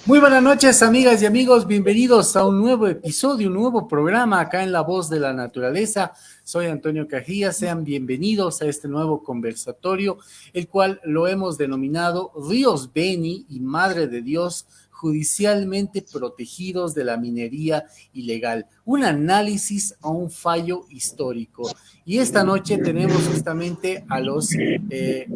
Muy buenas noches, amigas y amigos. Bienvenidos a un nuevo episodio, un nuevo programa acá en La Voz de la Naturaleza. Soy Antonio Cajía. Sean bienvenidos a este nuevo conversatorio, el cual lo hemos denominado Ríos Beni y Madre de Dios judicialmente protegidos de la minería ilegal. Un análisis a un fallo histórico. Y esta noche tenemos justamente a los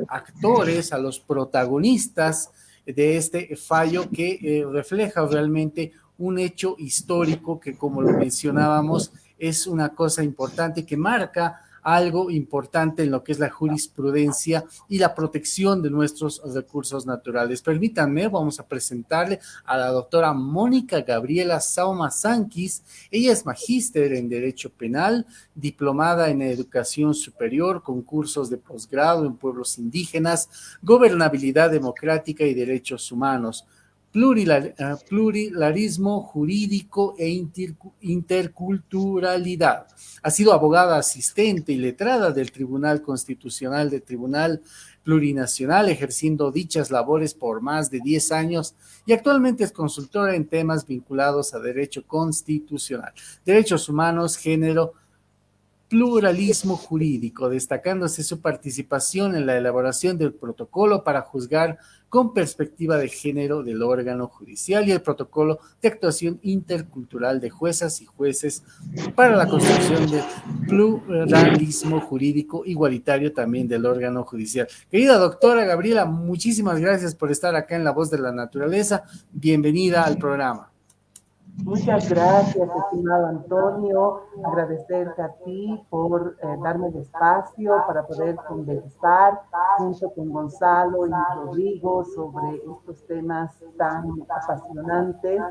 actores, a los protagonistas de este fallo que refleja realmente un hecho histórico que, como lo mencionábamos, es una cosa importante que marca algo importante en lo que es la jurisprudencia y la protección de nuestros recursos naturales. Permítanme, vamos a presentarle a la doctora Mónica Gabriela Sauma Sanquis. Ella es magíster en Derecho Penal, diplomada en Educación Superior, con cursos de posgrado en pueblos indígenas, gobernabilidad democrática y derechos humanos, pluralarismo jurídico e interculturalidad. Ha sido abogada asistente y letrada del Tribunal Constitucional, del Tribunal Plurinacional, ejerciendo dichas labores por más de 10 años y actualmente es consultora en temas vinculados a derecho constitucional, derechos humanos, género, pluralismo jurídico, destacándose su participación en la elaboración del protocolo para juzgar con perspectiva de género del órgano judicial y el protocolo de actuación intercultural de juezas y jueces para la construcción del pluralismo jurídico igualitario también del órgano judicial. Querida doctora Gabriela, muchísimas gracias por estar acá en La Voz de la Naturaleza. Bienvenida al programa. Muchas gracias, estimado Antonio. Agradecerte a ti por darme el espacio para poder conversar junto con Gonzalo y Rodrigo sobre estos temas tan apasionantes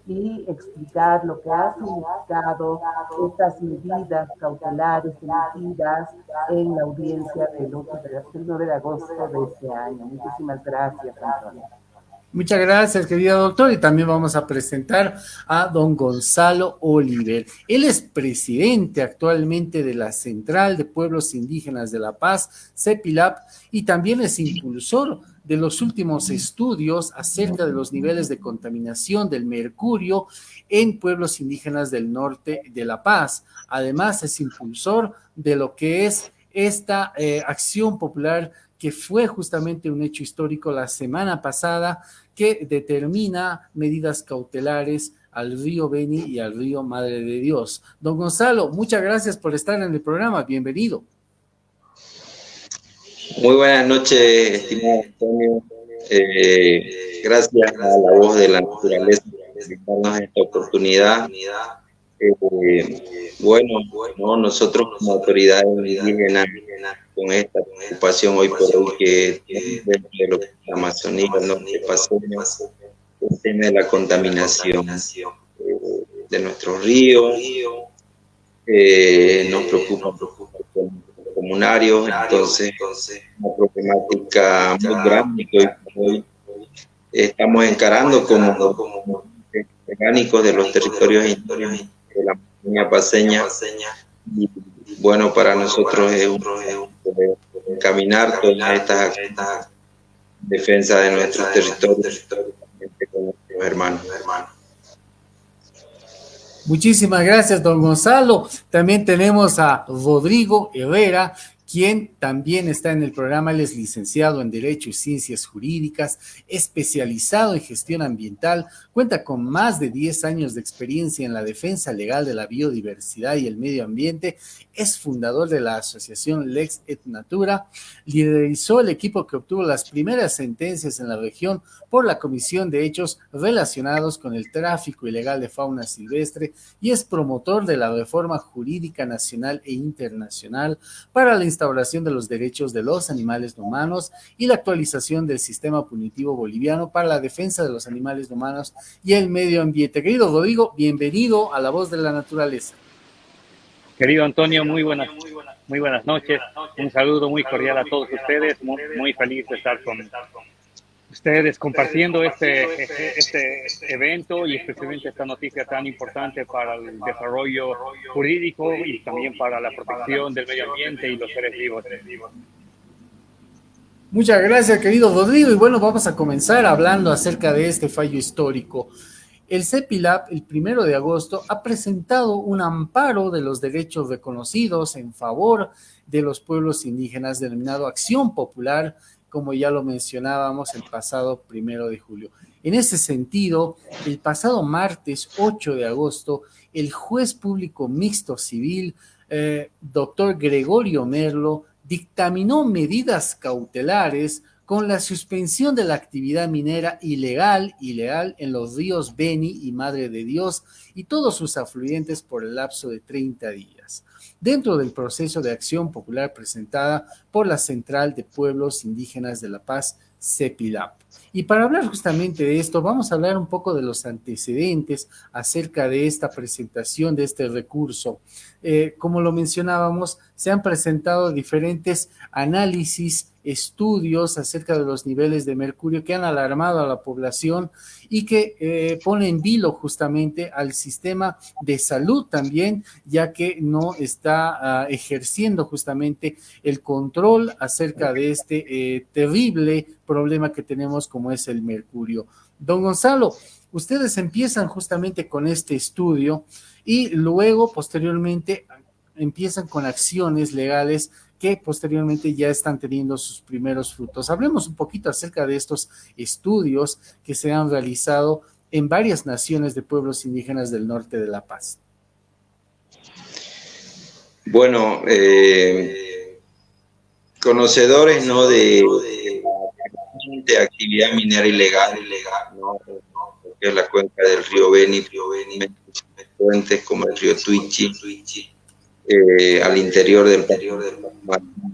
y explicar lo que ha significado estas medidas cautelares emitidas en la audiencia del 9 de agosto de este año. Muchísimas gracias, Antonio. Muchas gracias, querido doctor, y también vamos a presentar a don Gonzalo Oliver. Él es presidente actualmente de la Central de Pueblos Indígenas de La Paz, CEPILAP, y también es impulsor de los últimos estudios acerca de los niveles de contaminación del mercurio en pueblos indígenas del norte de La Paz. Además, es impulsor de lo que es esta acción popular que fue justamente un hecho histórico la semana pasada, que determina medidas cautelares al río Beni y al río Madre de Dios. Don Gonzalo, muchas gracias por estar en el programa. Bienvenido. Muy buenas noches, estimado Antonio. Gracias a La Voz de la Naturaleza por darnos esta oportunidad. Bueno, ¿no? Nosotros como autoridades indígenas, con esta preocupación hoy por hoy que dentro de lo que es la Amazonía, el norte paseño, el tema de la contaminación de nuestros ríos, nos preocupa comunarios, entonces una problemática muy grande que hoy estamos encarando como orgánicos de los territorios indígenas de la Amazonía paceña. Y bueno, para nosotros es un encaminar todas estas acciones en defensa de nuestros territorios con nuestros hermanos. Muchísimas gracias, don Gonzalo. También tenemos a Rodrigo Herrera, quien también está en el programa. Él es licenciado en Derecho y Ciencias Jurídicas, especializado en gestión ambiental, cuenta con más de 10 años de experiencia en la defensa legal de la biodiversidad y el medio ambiente, es fundador de la asociación Lex et Natura, liderizó el equipo que obtuvo las primeras sentencias en la región por la comisión de hechos relacionados con el tráfico ilegal de fauna silvestre y es promotor de la reforma jurídica nacional e internacional para la instauración de los derechos de los animales no humanos y la actualización del sistema punitivo boliviano para la defensa de los animales no humanos y el medio ambiente. Querido Rodrigo, bienvenido a La Voz de la Naturaleza. Querido Antonio, muy buenas noches. Un saludo muy cordial a todos ustedes. Muy feliz de estar con ustedes compartiendo este evento y especialmente esta noticia tan importante para el desarrollo jurídico y también para la protección del medio ambiente y los seres vivos. Muchas gracias, querido Rodrigo. Y bueno, vamos a comenzar hablando acerca de este fallo histórico. El CEPILAB, el 1 de agosto, ha presentado un amparo de los derechos reconocidos en favor de los pueblos indígenas, denominado Acción Popular, como ya lo mencionábamos el pasado 1 de julio. En ese sentido, el pasado martes 8 de agosto, el juez público mixto civil, doctor Gregorio Merlo, dictaminó medidas cautelares con la suspensión de la actividad minera ilegal en los ríos Beni y Madre de Dios y todos sus afluentes por el lapso de 30 días, dentro del proceso de acción popular presentada por la Central de Pueblos Indígenas de La Paz, CEPILAB. Y para hablar justamente de esto, vamos a hablar un poco de los antecedentes acerca de esta presentación de este recurso. Como lo mencionábamos, se han presentado diferentes análisis, estudios acerca de los niveles de mercurio que han alarmado a la población y que pone en vilo justamente al sistema de salud también, ya que no está ejerciendo justamente el control acerca de este terrible problema que tenemos como es el mercurio. Don Gonzalo, ustedes empiezan justamente con este estudio y luego posteriormente empiezan con acciones legales que posteriormente ya están teniendo sus primeros frutos. Hablemos un poquito acerca de estos estudios que se han realizado en varias naciones de pueblos indígenas del norte de La Paz. Bueno, conocedores, ¿no?, de actividad minera ilegal, ¿no?, que es la cuenca del río Beni, fuentes como el río Tuichi, al interior del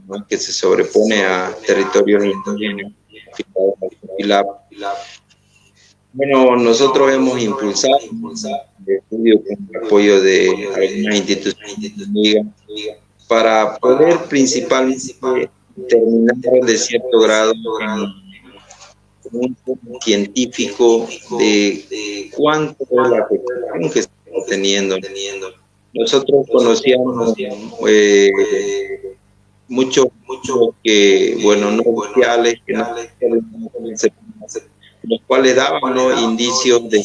¿no?, que se sobrepone a territorios indígenas. Bueno, nosotros hemos impulsado el estudio con el apoyo de algunas instituciones para poder principalmente terminar de cierto grado un científico de cuánto es la afectación que estamos teniendo. Nosotros conocíamos muchos que, bueno, no oficiales, que no, los cuales daban, ¿no?, indicios de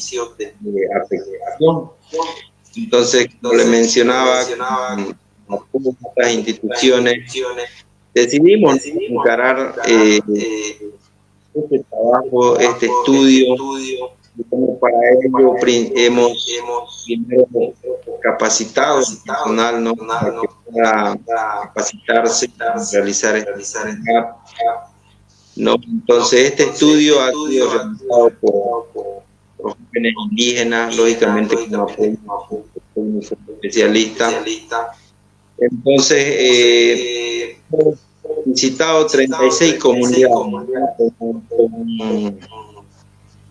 afectación. Entonces, como le mencionaba, con estas instituciones decidimos encarar este trabajo, este estudio, y como para ello hemos primero capacitado al personal, ¿no?, para que pueda capacitarse, realizar ¿no? Entonces, este estudio ha sido realizado por jóvenes indígenas, lógicamente con apoyo especialista. Entonces, hemos visitado 36 comunidades,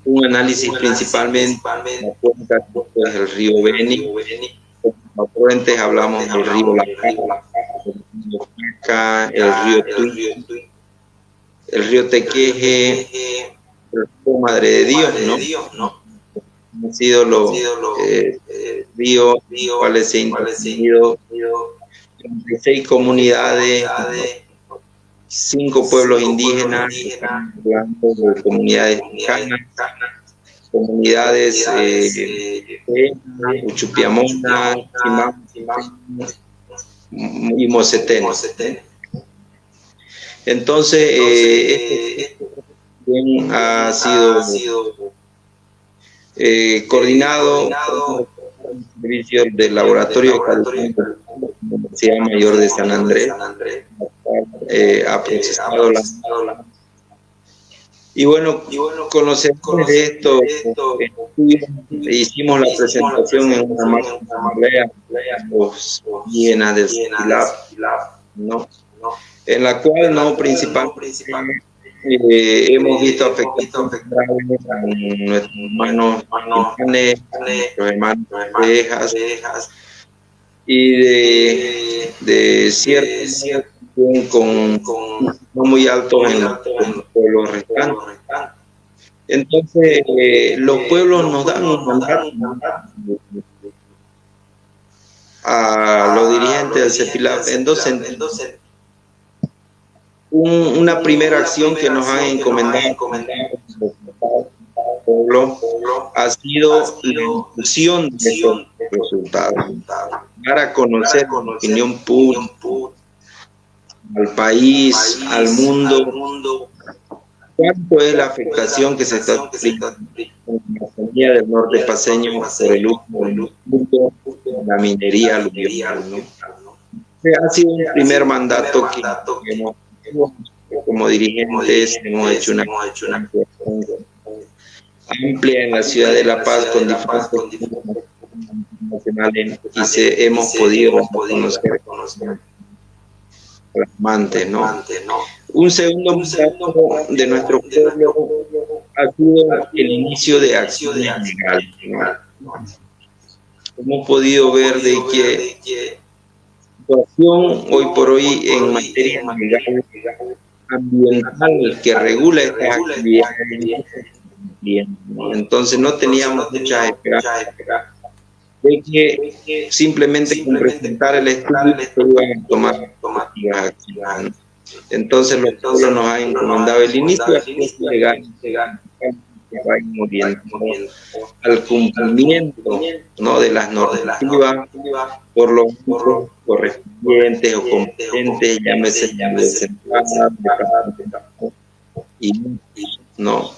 un análisis principalmente de la cuenca del río Beni. Como afluentes hablamos del río Laca, el río Tuy, el río Tequeje, el río Madre de Dios, ¿no? Han sido los ríos cuales se han intervenido 36 comunidades, 5 pueblos indígenas, hablando de comunidades mexicanas, comunidades Uchupiamona, y Mocetenes. Entonces, este ha sido coordinado por el servicio del laboratorio de la Universidad Mayor de San Andrés. Ha procesado y bueno, conocemos de esto, hicimos la presentación en una máxima asamblea los indígenas del CEPILAB, ¿no?, en la cual no principalmente hemos visto afectados a nuestros hermanos Tejas y de ciertos con no muy altos en los pueblos restantes. Entonces, los pueblos nos dan un mandato a los dirigentes del CEPILAB en dos sentidos. una primera acción que nos han encomendado pueblo ha sido la difusión de estos resultados para conocer la opinión pública, al país, al mundo, cuánto es la afectación que se está sufriendo en la economía del norte paceño por el uso de la minería aluvial, ¿no? Ha sido un primer mandato que hemos, como dirigentes, hemos hecho una amplia en la ciudad de La Paz con diferentes nacionales y hemos podido conocer plasmantes, ¿no? Un segundo mandato de nuestro pueblo ha sido el inicio de acciones legales, ¿no? Hemos podido ver de que situación hoy por hoy en materia legal ambiental que regula estas actividades bien, ¿no? Entonces no teníamos muchas esperanzas de que simplemente con presentar el estudio se iban a tomar acciones. Entonces los pueblos nos han encomendado el inicio de acciones legales que vayan orientando al cumplimiento, ¿no?, de las normativas por los grupos correspondientes o competentes, llámese y no.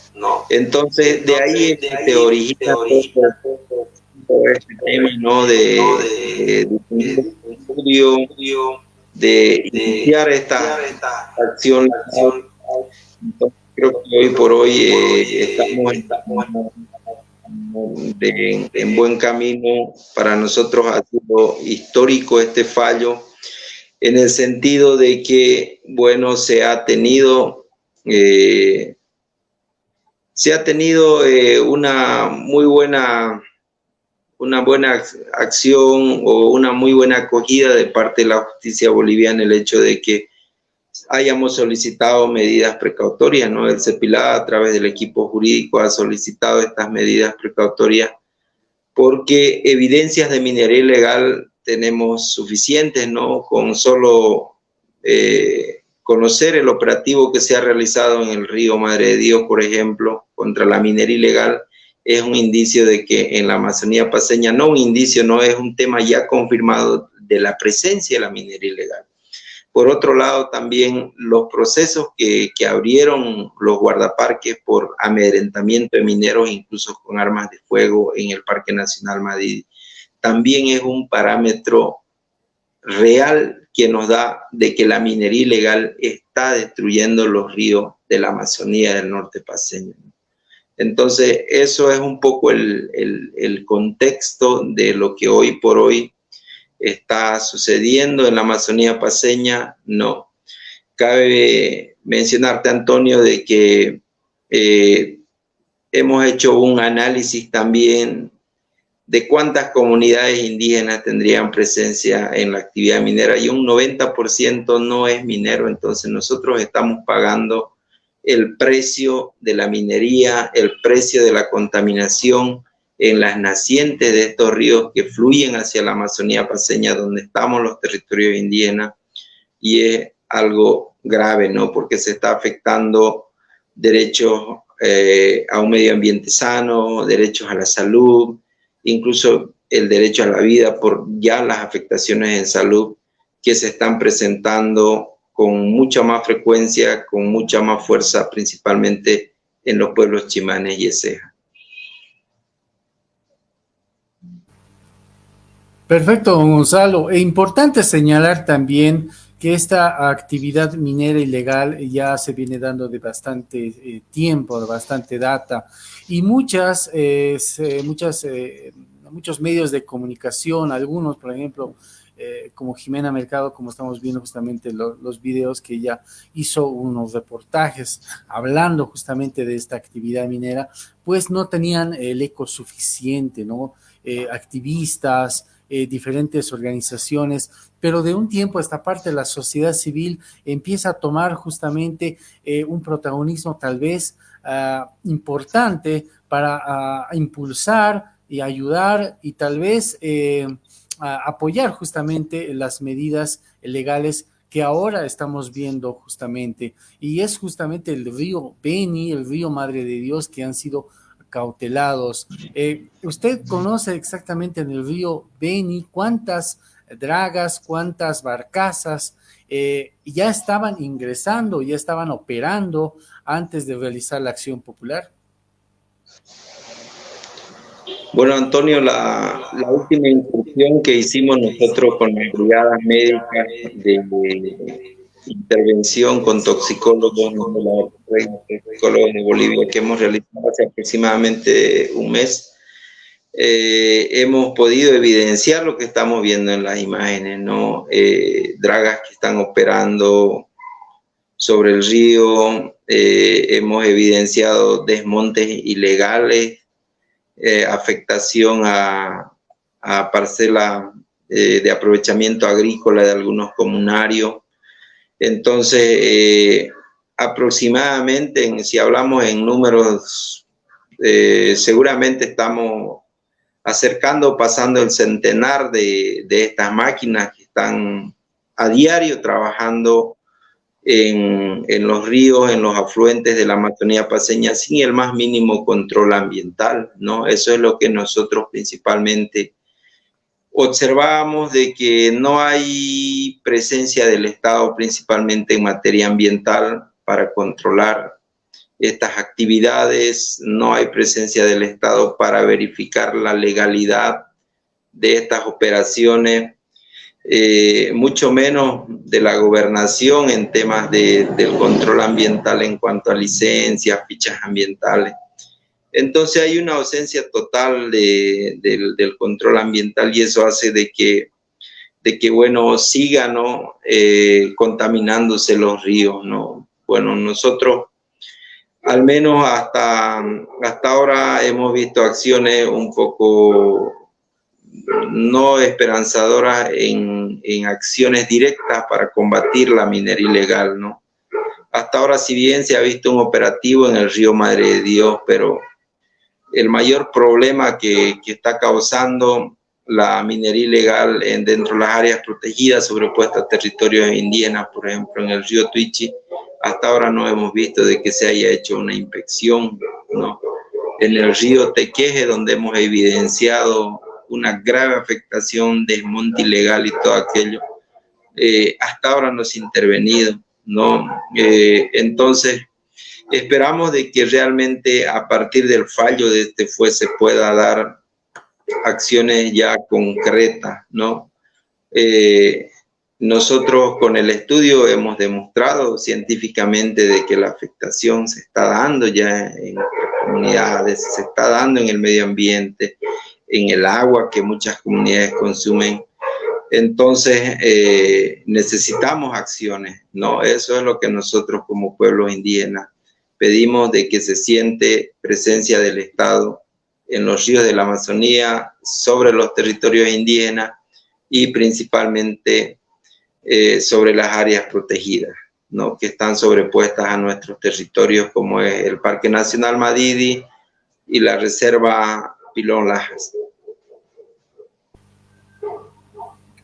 Entonces de ahí se origina todo este tema, ¿no?, de estudio, de iniciar esta acción. Entonces, creo que hoy por hoy estamos en buen camino. Para nosotros ha sido histórico este fallo, en el sentido de que, bueno, se ha tenido una buena acción o una muy buena acogida de parte de la justicia boliviana, el hecho de que hayamos solicitado medidas precautorias, ¿no? El CEPILA, a través del equipo jurídico, ha solicitado estas medidas precautorias porque evidencias de minería ilegal tenemos suficientes, ¿no? Con solo conocer el operativo que se ha realizado en el río Madre de Dios, por ejemplo, contra la minería ilegal, es un indicio de que en la Amazonía paceña, no un indicio, no es un tema ya confirmado de la presencia de la minería ilegal. Por otro lado, también los procesos que abrieron los guardaparques por amedrentamiento de mineros, incluso con armas de fuego en el Parque Nacional Madidi, también es un parámetro real que nos da de que la minería ilegal está destruyendo los ríos de la Amazonía del norte paceño. Entonces, eso es un poco el contexto de lo que hoy por hoy está sucediendo en la Amazonía paceña. No. Cabe mencionarte, Antonio, de que hemos hecho un análisis también de cuántas comunidades indígenas tendrían presencia en la actividad minera, y un 90% no es minero. Entonces nosotros estamos pagando el precio de la minería, el precio de la contaminación en las nacientes de estos ríos que fluyen hacia la Amazonía paceña, donde estamos los territorios indígenas, y es algo grave, ¿no? Porque se está afectando derechos a un medio ambiente sano, derechos a la salud, incluso el derecho a la vida, por ya las afectaciones en salud que se están presentando con mucha más frecuencia, con mucha más fuerza, principalmente en los pueblos Chimanes y Écija. Perfecto, don Gonzalo. E importante señalar también que esta actividad minera ilegal ya se viene dando de bastante tiempo, de bastante data, y muchos medios de comunicación, algunos, por ejemplo, como Jimena Mercado, como estamos viendo justamente los videos que ella hizo, unos reportajes hablando justamente de esta actividad minera, pues no tenían el eco suficiente, ¿no? Activistas, diferentes organizaciones, pero de un tiempo a esta parte la sociedad civil empieza a tomar justamente un protagonismo tal vez importante para impulsar y ayudar y tal vez apoyar justamente las medidas legales que ahora estamos viendo justamente, y es justamente el río Beni, el río Madre de Dios, que han sido cautelados. ¿Usted conoce exactamente en el río Beni cuántas dragas, cuántas barcazas ya estaban ingresando, ya estaban operando antes de realizar la acción popular? Bueno, Antonio, la última incursión que hicimos nosotros con las brigadas médicas de intervención con toxicólogos, ¿no?, de la Red de Toxicólogos de Bolivia, que hemos realizado hace aproximadamente un mes, hemos podido evidenciar lo que estamos viendo en las imágenes, ¿no? Dragas que están operando sobre el río, hemos evidenciado desmontes ilegales, afectación a parcela de aprovechamiento agrícola de algunos comunarios. Entonces, aproximadamente, si hablamos en números, seguramente estamos acercando, pasando el centenar de estas máquinas que están a diario trabajando en los ríos, en los afluentes de la Amazonía paceña, sin el más mínimo control ambiental, ¿no? Eso es lo que nosotros principalmente observamos, de que no hay presencia del Estado, principalmente en materia ambiental, para controlar estas actividades. No hay presencia del Estado para verificar la legalidad de estas operaciones, mucho menos de la gobernación en temas del control ambiental en cuanto a licencias, fichas ambientales. Entonces hay una ausencia total del control ambiental, y eso hace de que bueno, sigan, ¿no?, contaminándose los ríos, ¿no? Bueno, nosotros al menos hasta ahora hemos visto acciones un poco no esperanzadoras en acciones directas para combatir la minería ilegal, ¿no? Hasta ahora, si bien se ha visto un operativo en el río Madre de Dios, pero el mayor problema que está causando la minería ilegal dentro de las áreas protegidas sobrepuestas a territorios indígenas, por ejemplo, en el río Tuichi, hasta ahora no hemos visto de que se haya hecho una inspección, ¿no? En el río Tequeje, donde hemos evidenciado una grave afectación, desmonte ilegal y todo aquello, hasta ahora no se ha intervenido, ¿no? Entonces, esperamos de que realmente a partir del fallo de este juez se pueda dar acciones ya concretas, ¿no? Nosotros con el estudio hemos demostrado científicamente de que la afectación se está dando ya en las comunidades, se está dando en el medio ambiente, en el agua que muchas comunidades consumen. Entonces, necesitamos acciones, ¿no? Eso es lo que nosotros como pueblos indígenas pedimos, de que se siente presencia del Estado en los ríos de la Amazonía, sobre los territorios indígenas y principalmente sobre las áreas protegidas, ¿no?, que están sobrepuestas a nuestros territorios, como es el Parque Nacional Madidi y la Reserva Pilón Lajas.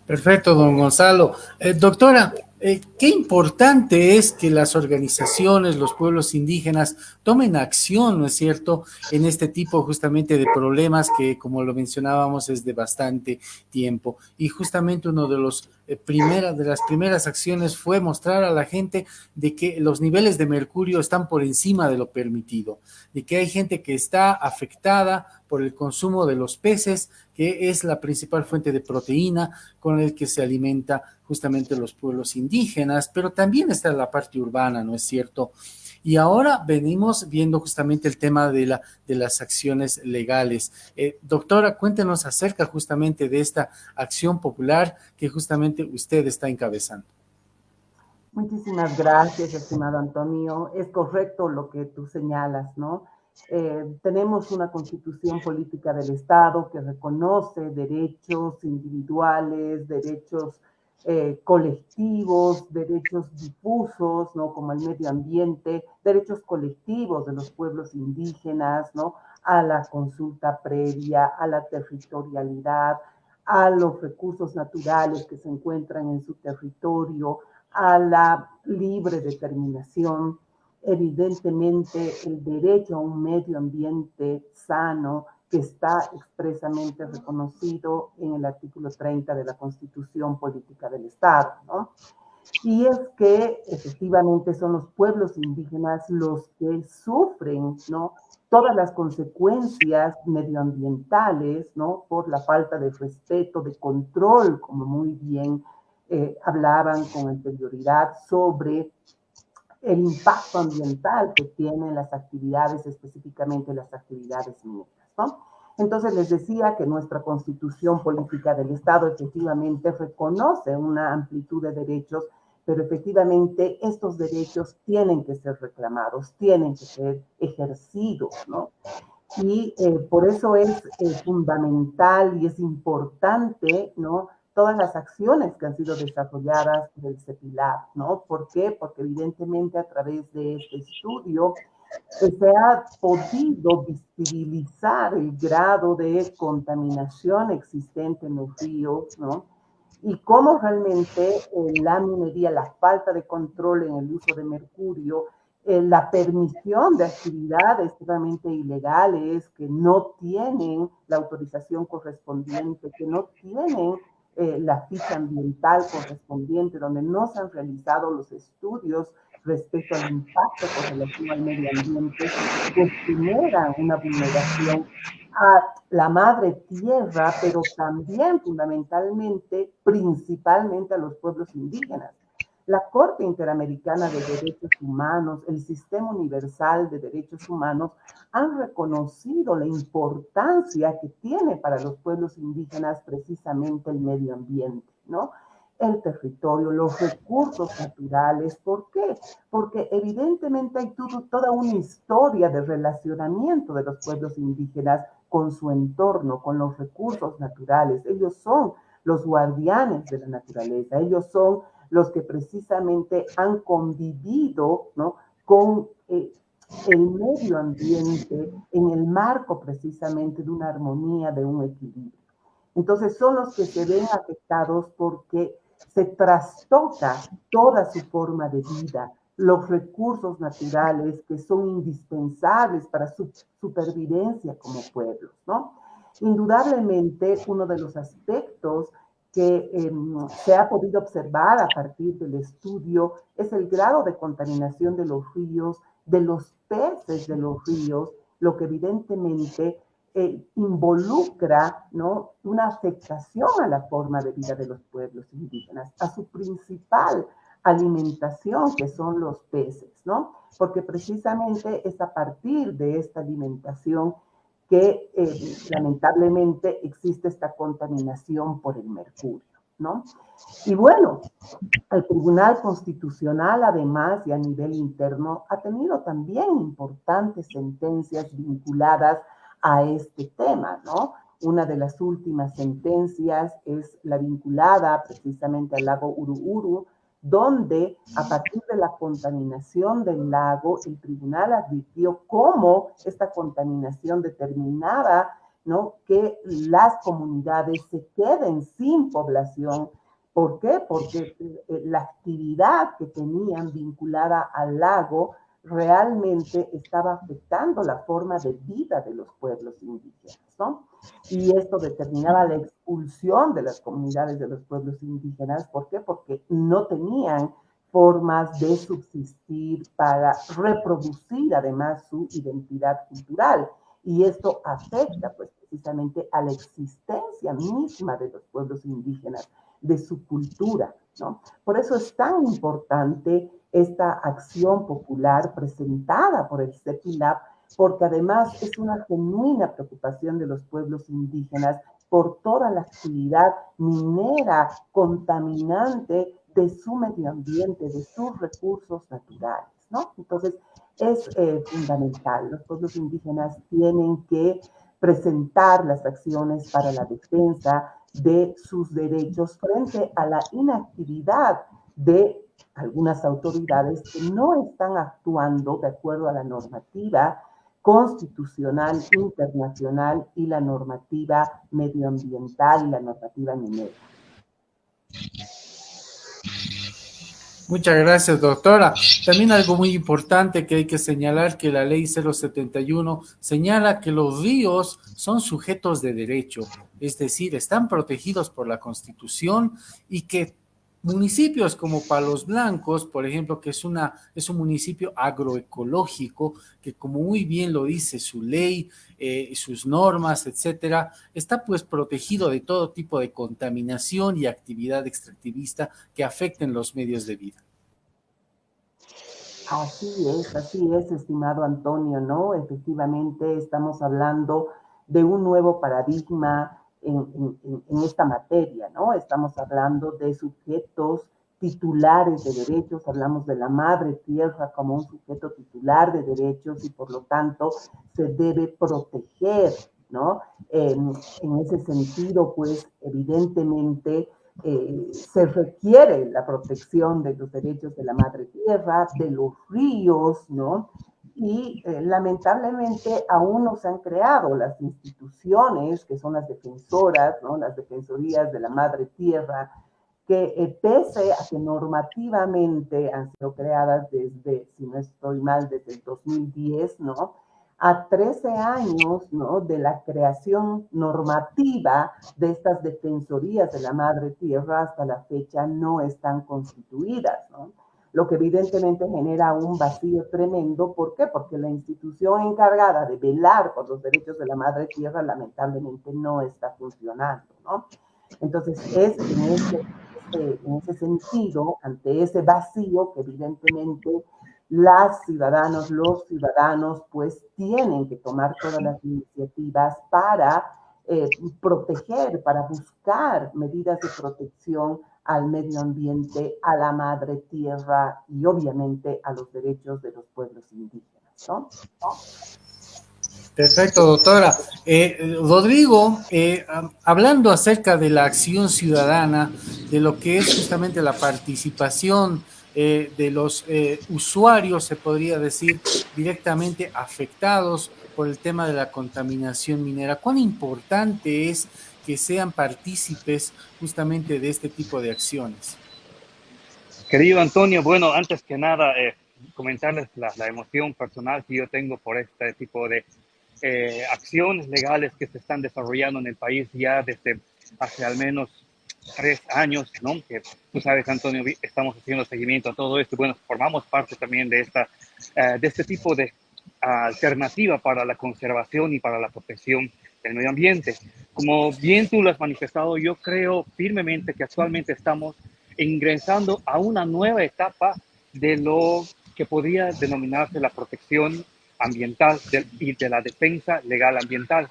Perfecto, don Gonzalo. Doctora, qué importante es que las organizaciones, los pueblos indígenas tomen acción, ¿no es cierto?, en este tipo justamente de problemas que, como lo mencionábamos, es de bastante tiempo. Y justamente uno de los de las primeras acciones fue mostrar a la gente de que los niveles de mercurio están por encima de lo permitido, de que hay gente que está afectada por el consumo de los peces, que es la principal fuente de proteína con el que se alimenta justamente los pueblos indígenas, pero también está la parte urbana, ¿no es cierto? Y ahora venimos viendo justamente el tema de las acciones legales. Doctora, cuéntenos acerca justamente de esta acción popular que justamente usted está encabezando. Muchísimas gracias, estimado Antonio. Es correcto lo que tú señalas, ¿no? Tenemos una constitución política del Estado que reconoce derechos individuales, derechos colectivos, derechos difusos, ¿no?, como el medio ambiente, derechos colectivos de los pueblos indígenas, ¿no?, a la consulta previa, a la territorialidad, a los recursos naturales que se encuentran en su territorio, a la libre determinación, evidentemente el derecho a un medio ambiente sano que está expresamente reconocido en el artículo 30 de la Constitución Política del Estado, ¿no? Y es que efectivamente son los pueblos indígenas los que sufren, ¿no?, todas las consecuencias medioambientales, ¿no?, por la falta de respeto, de control, como muy bien hablaban con anterioridad sobre el impacto ambiental que tienen las actividades, específicamente las actividades mineras, ¿no? Entonces les decía que nuestra Constitución Política del Estado efectivamente reconoce una amplitud de derechos, pero efectivamente estos derechos tienen que ser reclamados, tienen que ser ejercidos, ¿no? Y por eso es fundamental y es importante, ¿no?, todas las acciones que han sido desarrolladas por el CEPILAB, ¿no? ¿Por qué? Porque evidentemente a través de este estudio se ha podido visibilizar el grado de contaminación existente en los ríos, ¿no? Y cómo realmente la minería, la falta de control en el uso de mercurio, la permisión de actividades totalmente ilegales que no tienen la autorización correspondiente, que no tienen la ficha ambiental correspondiente, donde no se han realizado los estudios respecto al impacto con relación al medio ambiente, pues genera una vulneración a la madre tierra, pero también fundamentalmente, principalmente a los pueblos indígenas. La Corte Interamericana de Derechos Humanos, el Sistema Universal de Derechos Humanos, han reconocido la importancia que tiene para los pueblos indígenas precisamente el medio ambiente, ¿no? El territorio, los recursos naturales. ¿Por qué? Porque evidentemente hay toda una historia de relacionamiento de los pueblos indígenas con su entorno, con los recursos naturales. Ellos son los guardianes de la naturaleza, ellos son los que precisamente han convivido, ¿no?, con el medio ambiente en el marco precisamente de una armonía, de un equilibrio. Entonces son los que se ven afectados porque se trastoca toda su forma de vida, los recursos naturales que son indispensables para su supervivencia como pueblos, ¿no? Indudablemente, uno de los aspectos que se ha podido observar a partir del estudio es el grado de contaminación de los ríos, de los peces de los ríos, lo que evidentemente involucra, ¿no?, una afectación a la forma de vida de los pueblos indígenas, a su principal alimentación, que son los peces, ¿no? Porque precisamente es a partir de esta alimentación que lamentablemente existe esta contaminación por el mercurio, ¿no? Y bueno, el Tribunal Constitucional, además, y a nivel interno, ha tenido también importantes sentencias vinculadas a este tema, ¿no? Una de las últimas sentencias es la vinculada precisamente al lago Uruburu, donde a partir de la contaminación del lago, el tribunal advirtió cómo esta contaminación determinaba, ¿no?, que las comunidades se queden sin población. ¿Por qué? Porque la actividad que tenían vinculada al lago realmente estaba afectando la forma de vida de los pueblos indígenas, ¿no? Y esto determinaba la expulsión de las comunidades de los pueblos indígenas. ¿Por qué? Porque no tenían formas de subsistir para reproducir además su identidad cultural. Y esto afecta pues precisamente a la existencia misma de los pueblos indígenas, de su cultura, ¿no? Por eso es tan importante esta acción popular presentada por el CEPILAB, porque además es una genuina preocupación de los pueblos indígenas por toda la actividad minera contaminante de su medio ambiente, de sus recursos naturales, ¿no? Entonces, es fundamental. Los pueblos indígenas tienen que presentar las acciones para la defensa de sus derechos frente a la inactividad de algunas autoridades que no están actuando de acuerdo a la normativa constitucional, internacional y la normativa medioambiental y la normativa minera. Muchas gracias, doctora. También algo muy importante que hay que señalar, que la ley 071 señala que los ríos son sujetos de derecho, es decir, están protegidos por la Constitución y que municipios como Palos Blancos, por ejemplo, que es un municipio agroecológico, que como muy bien lo dice su ley, sus normas, etcétera, está pues protegido de todo tipo de contaminación y actividad extractivista que afecten los medios de vida. Así es, estimado Antonio, ¿no? Efectivamente, estamos hablando de un nuevo paradigma en esta materia, ¿no? Estamos hablando de sujetos titulares de derechos, hablamos de la madre tierra como un sujeto titular de derechos y por lo tanto se debe proteger, ¿no? En ese sentido, pues evidentemente se requiere la protección de los derechos de la madre tierra, de los ríos, ¿no? Y lamentablemente aún no se han creado las instituciones que son las defensoras, ¿no? Las defensorías de la madre tierra, que pese a que normativamente han sido creadas desde, si no estoy mal, desde el 2010, ¿no? A 13 años, ¿no? De la creación normativa de estas defensorías de la madre tierra, hasta la fecha no están constituidas, ¿no? Lo que evidentemente genera un vacío tremendo. ¿Por qué? Porque la institución encargada de velar por los derechos de la madre tierra lamentablemente no está funcionando, ¿no? Entonces es en ese sentido, ante ese vacío que evidentemente los ciudadanos, pues tienen que tomar todas las iniciativas para proteger, para buscar medidas de protección al medio ambiente, a la madre tierra y obviamente a los derechos de los pueblos indígenas, ¿no? Perfecto, doctora. Rodrigo, hablando acerca de la acción ciudadana, de lo que es justamente la participación de los usuarios, se podría decir, directamente afectados por el tema de la contaminación minera, ¿cuán importante es que sean partícipes justamente de este tipo de acciones? Querido Antonio, bueno, antes que nada, comentarles la emoción personal que yo tengo por este tipo de acciones legales que se están desarrollando en el país ya desde hace al menos 3 años, ¿no? Que tú sabes, Antonio, estamos haciendo seguimiento a todo esto. Bueno, formamos parte también de este tipo de alternativa para la conservación y para la protección del medio ambiente. Como bien tú lo has manifestado, yo creo firmemente que actualmente estamos ingresando a una nueva etapa de lo que podría denominarse la protección ambiental y de la defensa legal ambiental,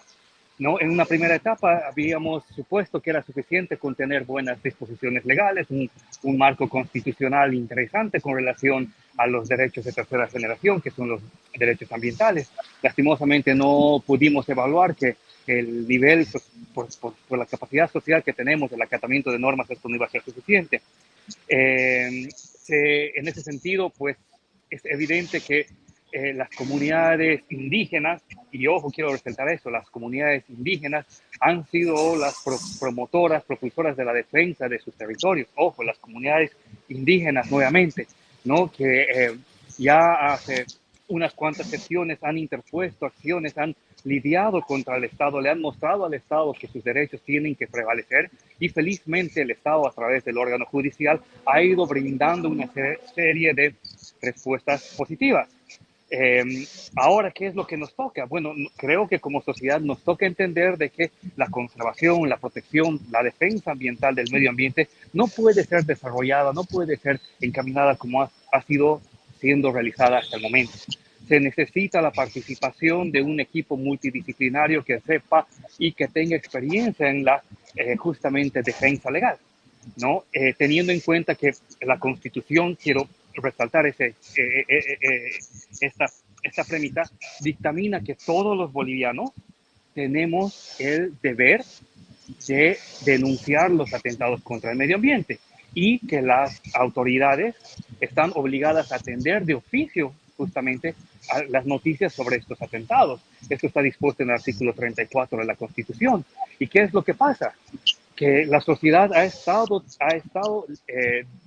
¿no? En una primera etapa habíamos supuesto que era suficiente con tener buenas disposiciones legales, un marco constitucional interesante con relación a los derechos de tercera generación, que son los derechos ambientales. Lastimosamente no pudimos evaluar que el nivel, por la capacidad social que tenemos, el acatamiento de normas, esto no iba a ser suficiente. En ese sentido, pues es evidente que las comunidades indígenas, y ojo, quiero resaltar eso, las comunidades indígenas han sido las promotoras, propulsoras de la defensa de sus territorios. Ojo, las comunidades indígenas nuevamente, ¿no? Que ya hace unas cuantas sesiones han interpuesto acciones, han lidiado contra el Estado, le han mostrado al Estado que sus derechos tienen que prevalecer y felizmente el Estado a través del órgano judicial ha ido brindando una serie de respuestas positivas. Ahora, ¿qué es lo que nos toca? Bueno, creo que como sociedad nos toca entender de que la conservación, la protección, la defensa ambiental del medio ambiente no puede ser desarrollada, no puede ser encaminada como ha sido siendo realizada hasta el momento. Se necesita la participación de un equipo multidisciplinario que sepa y que tenga experiencia en la justamente defensa legal, ¿no? Teniendo en cuenta que la Constitución, quiero resaltar esta premisa, dictamina que todos los bolivianos tenemos el deber de denunciar los atentados contra el medio ambiente y que las autoridades están obligadas a atender de oficio justamente a las noticias sobre estos atentados. Esto está dispuesto en el artículo 34 de la Constitución. ¿Y qué es lo que pasa? que la sociedad ha estado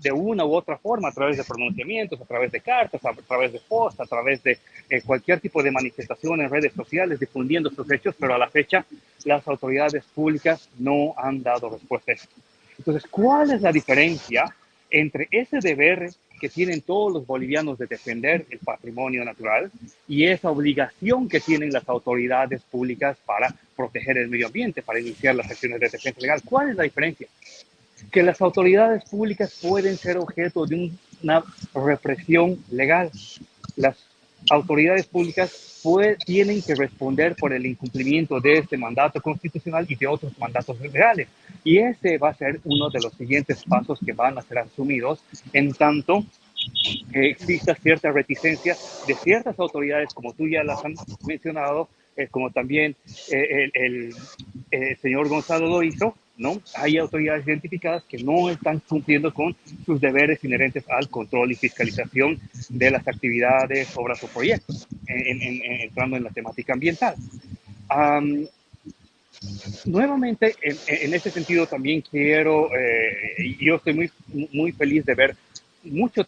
de una u otra forma, a través de pronunciamientos, a través de cartas, a través de posts, a través de cualquier tipo de manifestación en redes sociales, difundiendo sus hechos, pero a la fecha las autoridades públicas no han dado respuesta a esto. Entonces, ¿cuál es la diferencia entre ese deber que tienen todos los bolivianos de defender el patrimonio natural y esa obligación que tienen las autoridades públicas para proteger el medio ambiente, para iniciar las acciones de defensa legal? ¿Cuál es la diferencia? Que las autoridades públicas pueden ser objeto de una represión legal. Las autoridades públicas tienen que responder por el incumplimiento de este mandato constitucional y de otros mandatos legales. Y ese va a ser uno de los siguientes pasos que van a ser asumidos en tanto que exista cierta reticencia de ciertas autoridades, como tú ya las has mencionado, como también el señor Gonzalo lo hizo, ¿no? Hay autoridades identificadas que no están cumpliendo con sus deberes inherentes al control y fiscalización de las actividades, obras o proyectos, entrando en la temática ambiental. Nuevamente, en ese sentido también quiero, yo estoy muy feliz de ver muchos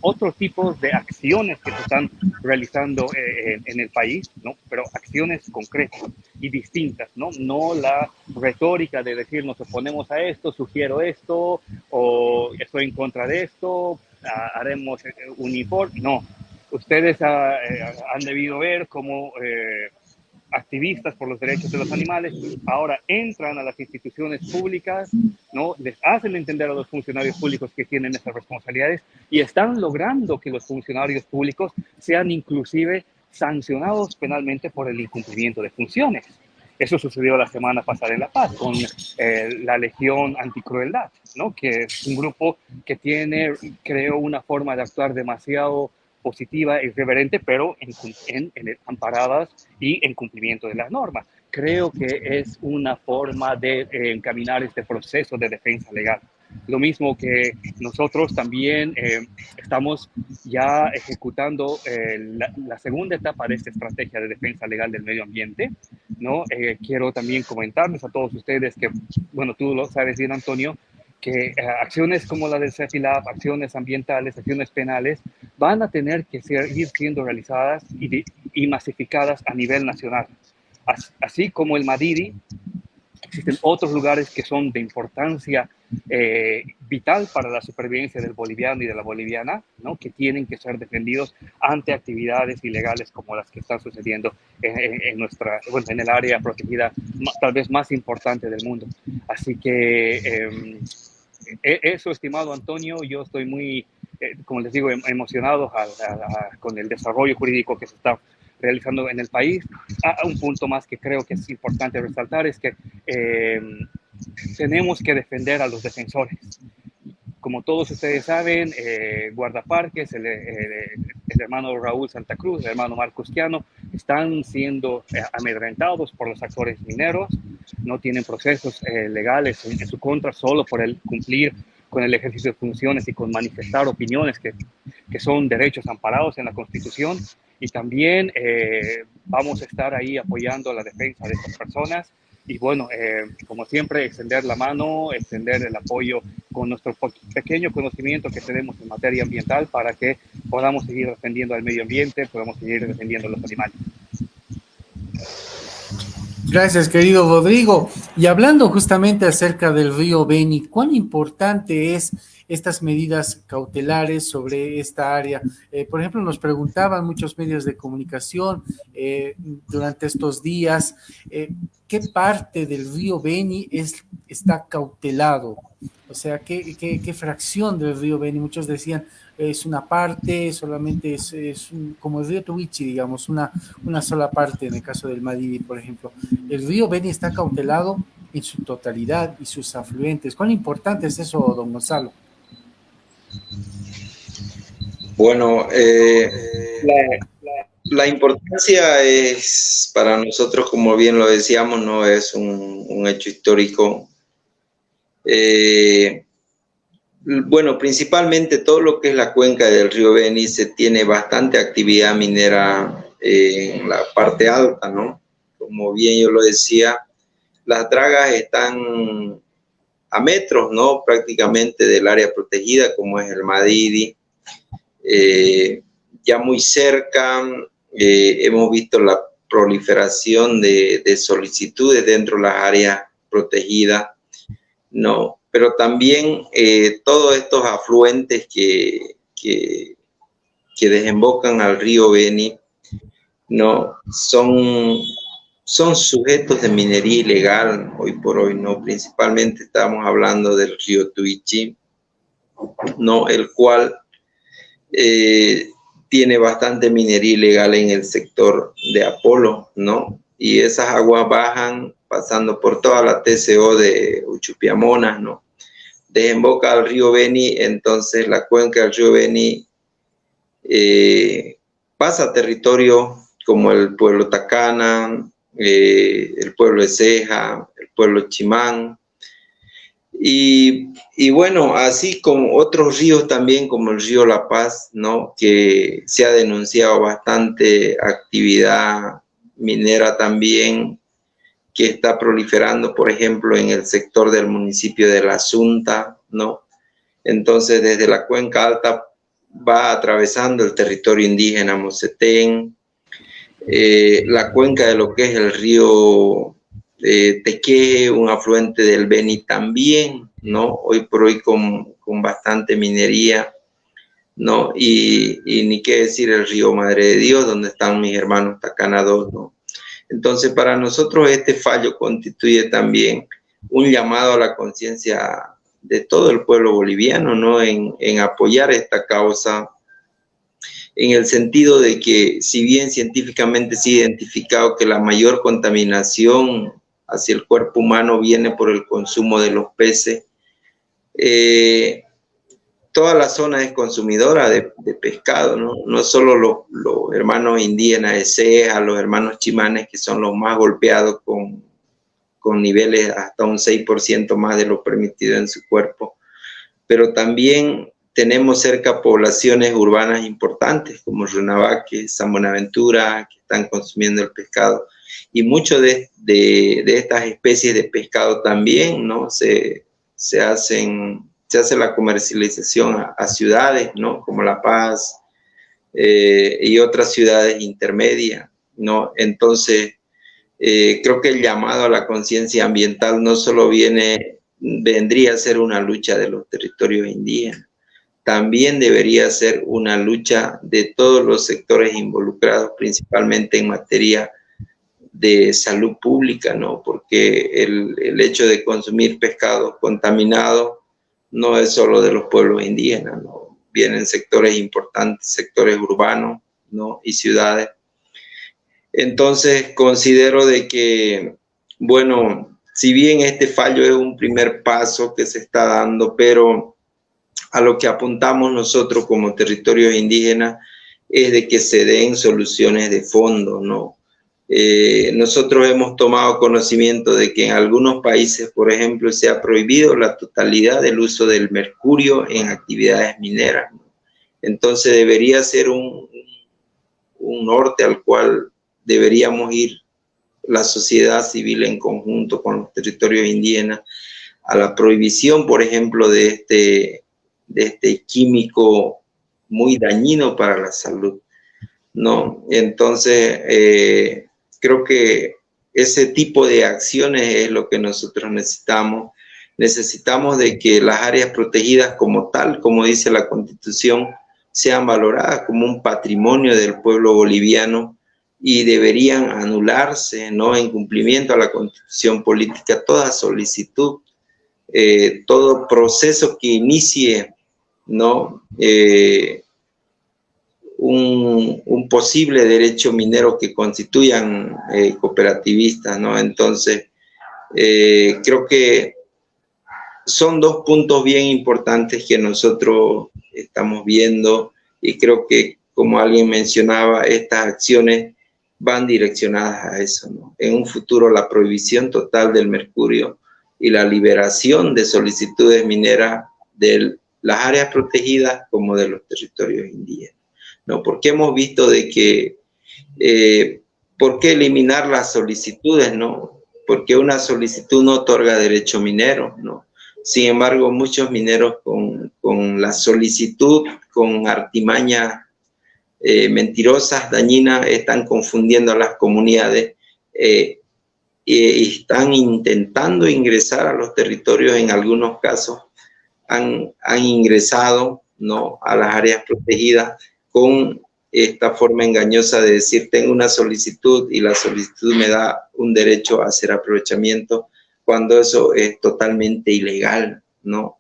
otros tipos de acciones que se están realizando en el país, ¿no? Pero acciones concretas y distintas, ¿no? No la retórica de decir nos oponemos a esto, sugiero esto, o estoy en contra de esto, haremos un informe. No, ustedes han debido ver cómo activistas por los derechos de los animales ahora entran a las instituciones públicas, ¿no? Les hacen entender a los funcionarios públicos que tienen esas responsabilidades y están logrando que los funcionarios públicos sean inclusive sancionados penalmente por el incumplimiento de funciones. Eso sucedió la semana pasada en La Paz con la Legión Anticrueldad, ¿no? Que es un grupo que tiene, creo, una forma de actuar demasiado positiva e irreverente, pero amparadas y en cumplimiento de las normas. Creo que es una forma de encaminar este proceso de defensa legal. Lo mismo que nosotros también estamos ya ejecutando la segunda etapa de esta estrategia de defensa legal del medio ambiente, ¿no? Quiero también comentarles a todos ustedes que, bueno, tú lo sabes bien, Antonio, que acciones como la del CEFILAB, acciones ambientales, acciones penales, van a tener que seguir siendo realizadas y masificadas a nivel nacional. Así como el Madidi, existen otros lugares que son de importancia vital para la supervivencia del boliviano y de la boliviana, ¿no? Que tienen que ser defendidos ante actividades ilegales como las que están sucediendo en el área protegida tal vez más importante del mundo. Así que eso, estimado Antonio, yo estoy muy, como les digo, emocionado con el desarrollo jurídico que se está realizando en el país. Un punto más que creo que es importante resaltar es que tenemos que defender a los defensores. Como todos ustedes saben, guardaparques, el hermano Raúl Santa Cruz, el hermano Marcos Quiano, están siendo amedrentados por los actores mineros, no tienen procesos legales en su contra solo por el cumplir con el ejercicio de funciones y con manifestar opiniones que son derechos amparados en la Constitución. Y también vamos a estar ahí apoyando la defensa de estas personas. Y bueno, como siempre, extender la mano, extender el apoyo con nuestro pequeño conocimiento que tenemos en materia ambiental para que podamos seguir defendiendo al medio ambiente, podamos seguir defendiendo a los animales. Gracias, querido Rodrigo. Y hablando justamente acerca del río Beni, ¿cuán importante es estas medidas cautelares sobre esta área? Por ejemplo, nos preguntaban muchos medios de comunicación durante estos días, ¿qué parte del río Beni está cautelado? O sea, ¿qué fracción del río Beni? Muchos decían, es una parte, solamente como el río Tuichi, digamos, una sola parte en el caso del Madidi, por ejemplo. El río Beni está cautelado en su totalidad y sus afluentes. ¿Cuán importante es eso, don Gonzalo? Bueno, la importancia es para nosotros, como bien lo decíamos, no es un hecho histórico. Bueno, principalmente todo lo que es la cuenca del río Beni se tiene bastante actividad minera en la parte alta, ¿no? Como bien yo lo decía, las dragas están a metros, ¿no? Prácticamente del área protegida, como es el Madidi. Ya muy cerca, hemos visto la proliferación de solicitudes dentro de las áreas protegidas, ¿no? Pero también todos estos afluentes que desembocan al río Beni, ¿no? Son sujetos de minería ilegal hoy por hoy, ¿no? Principalmente estamos hablando del río Tuichi, ¿no? El cual tiene bastante minería ilegal en el sector de Apolo, ¿no? Y esas aguas bajan pasando por toda la TCO de Uchupiamona, ¿no? Desemboca al río Beni, entonces la cuenca del río Beni pasa a territorio como el pueblo Tacana, el pueblo de Ceja, el pueblo Chimán, y bueno, así como otros ríos también, como el río La Paz, ¿no? Que se ha denunciado bastante actividad minera también, que está proliferando, por ejemplo, en el sector del municipio de La Asunta, ¿no? Entonces, desde la cuenca alta va atravesando el territorio indígena Mosetén, la cuenca de lo que es el río Tequé, un afluente del Beni también, ¿no? Hoy por hoy con bastante minería, ¿no? Y ni qué decir el río Madre de Dios, donde están mis hermanos Tacana 2, ¿no? Entonces, para nosotros este fallo constituye también un llamado a la conciencia de todo el pueblo boliviano, ¿no? En apoyar esta causa, en el sentido de que, si bien científicamente se ha identificado que la mayor contaminación hacia el cuerpo humano viene por el consumo de los peces, toda la zona es consumidora de pescado, ¿no? No solo los hermanos indígenas de Ceja, los hermanos chimanes, que son los más golpeados con niveles hasta un 6% más de lo permitido en su cuerpo, pero también tenemos cerca poblaciones urbanas importantes como Runabaque, San Buenaventura, que están consumiendo el pescado. Y muchas de estas especies de pescado también, ¿no? Se hace la comercialización a ciudades, ¿no? Como La Paz y otras ciudades intermedias, ¿no? Entonces, creo que el llamado a la conciencia ambiental no solo vendría a ser una lucha de los territorios indígenas, también debería ser una lucha de todos los sectores involucrados, principalmente en materia de salud pública, ¿no? Porque el hecho de consumir pescado contaminado no es solo de los pueblos indígenas, ¿no? Vienen sectores importantes, sectores urbanos, ¿no? Y ciudades. Entonces, considero de que, bueno, si bien este fallo es un primer paso que se está dando, pero a lo que apuntamos nosotros como territorios indígenas es de que se den soluciones de fondo, ¿no? Nosotros hemos tomado conocimiento de que en algunos países, por ejemplo, se ha prohibido la totalidad del uso del mercurio en actividades mineras, ¿no? Entonces debería ser un norte al cual deberíamos ir la sociedad civil en conjunto con los territorios indígenas a la prohibición, por ejemplo, de este químico muy dañino para la salud, ¿no? Entonces, creo que ese tipo de acciones es lo que nosotros necesitamos. Necesitamos de que las áreas protegidas como tal, como dice la Constitución, sean valoradas como un patrimonio del pueblo boliviano y deberían anularse, ¿no? En cumplimiento a la Constitución política, toda solicitud, todo proceso que inicie, ¿no? Un posible derecho minero que constituyan cooperativistas, ¿no? Entonces, creo que son dos puntos bien importantes que nosotros estamos viendo y creo que, como alguien mencionaba, estas acciones van direccionadas a eso, ¿no? En un futuro, la prohibición total del mercurio y la liberación de solicitudes mineras de las áreas protegidas como de los territorios indígenas, ¿no? Porque hemos visto de que, ¿por qué eliminar las solicitudes, no? porque una solicitud no otorga derecho minero, ¿no? Sin embargo, muchos mineros con la solicitud, con artimañas mentirosas, dañinas, están confundiendo a las comunidades y están intentando ingresar a los territorios. En algunos casos han ingresado, ¿no?, a las áreas protegidas con esta forma engañosa de decir: tengo una solicitud y la solicitud me da un derecho a hacer aprovechamiento, cuando eso es totalmente ilegal, ¿no?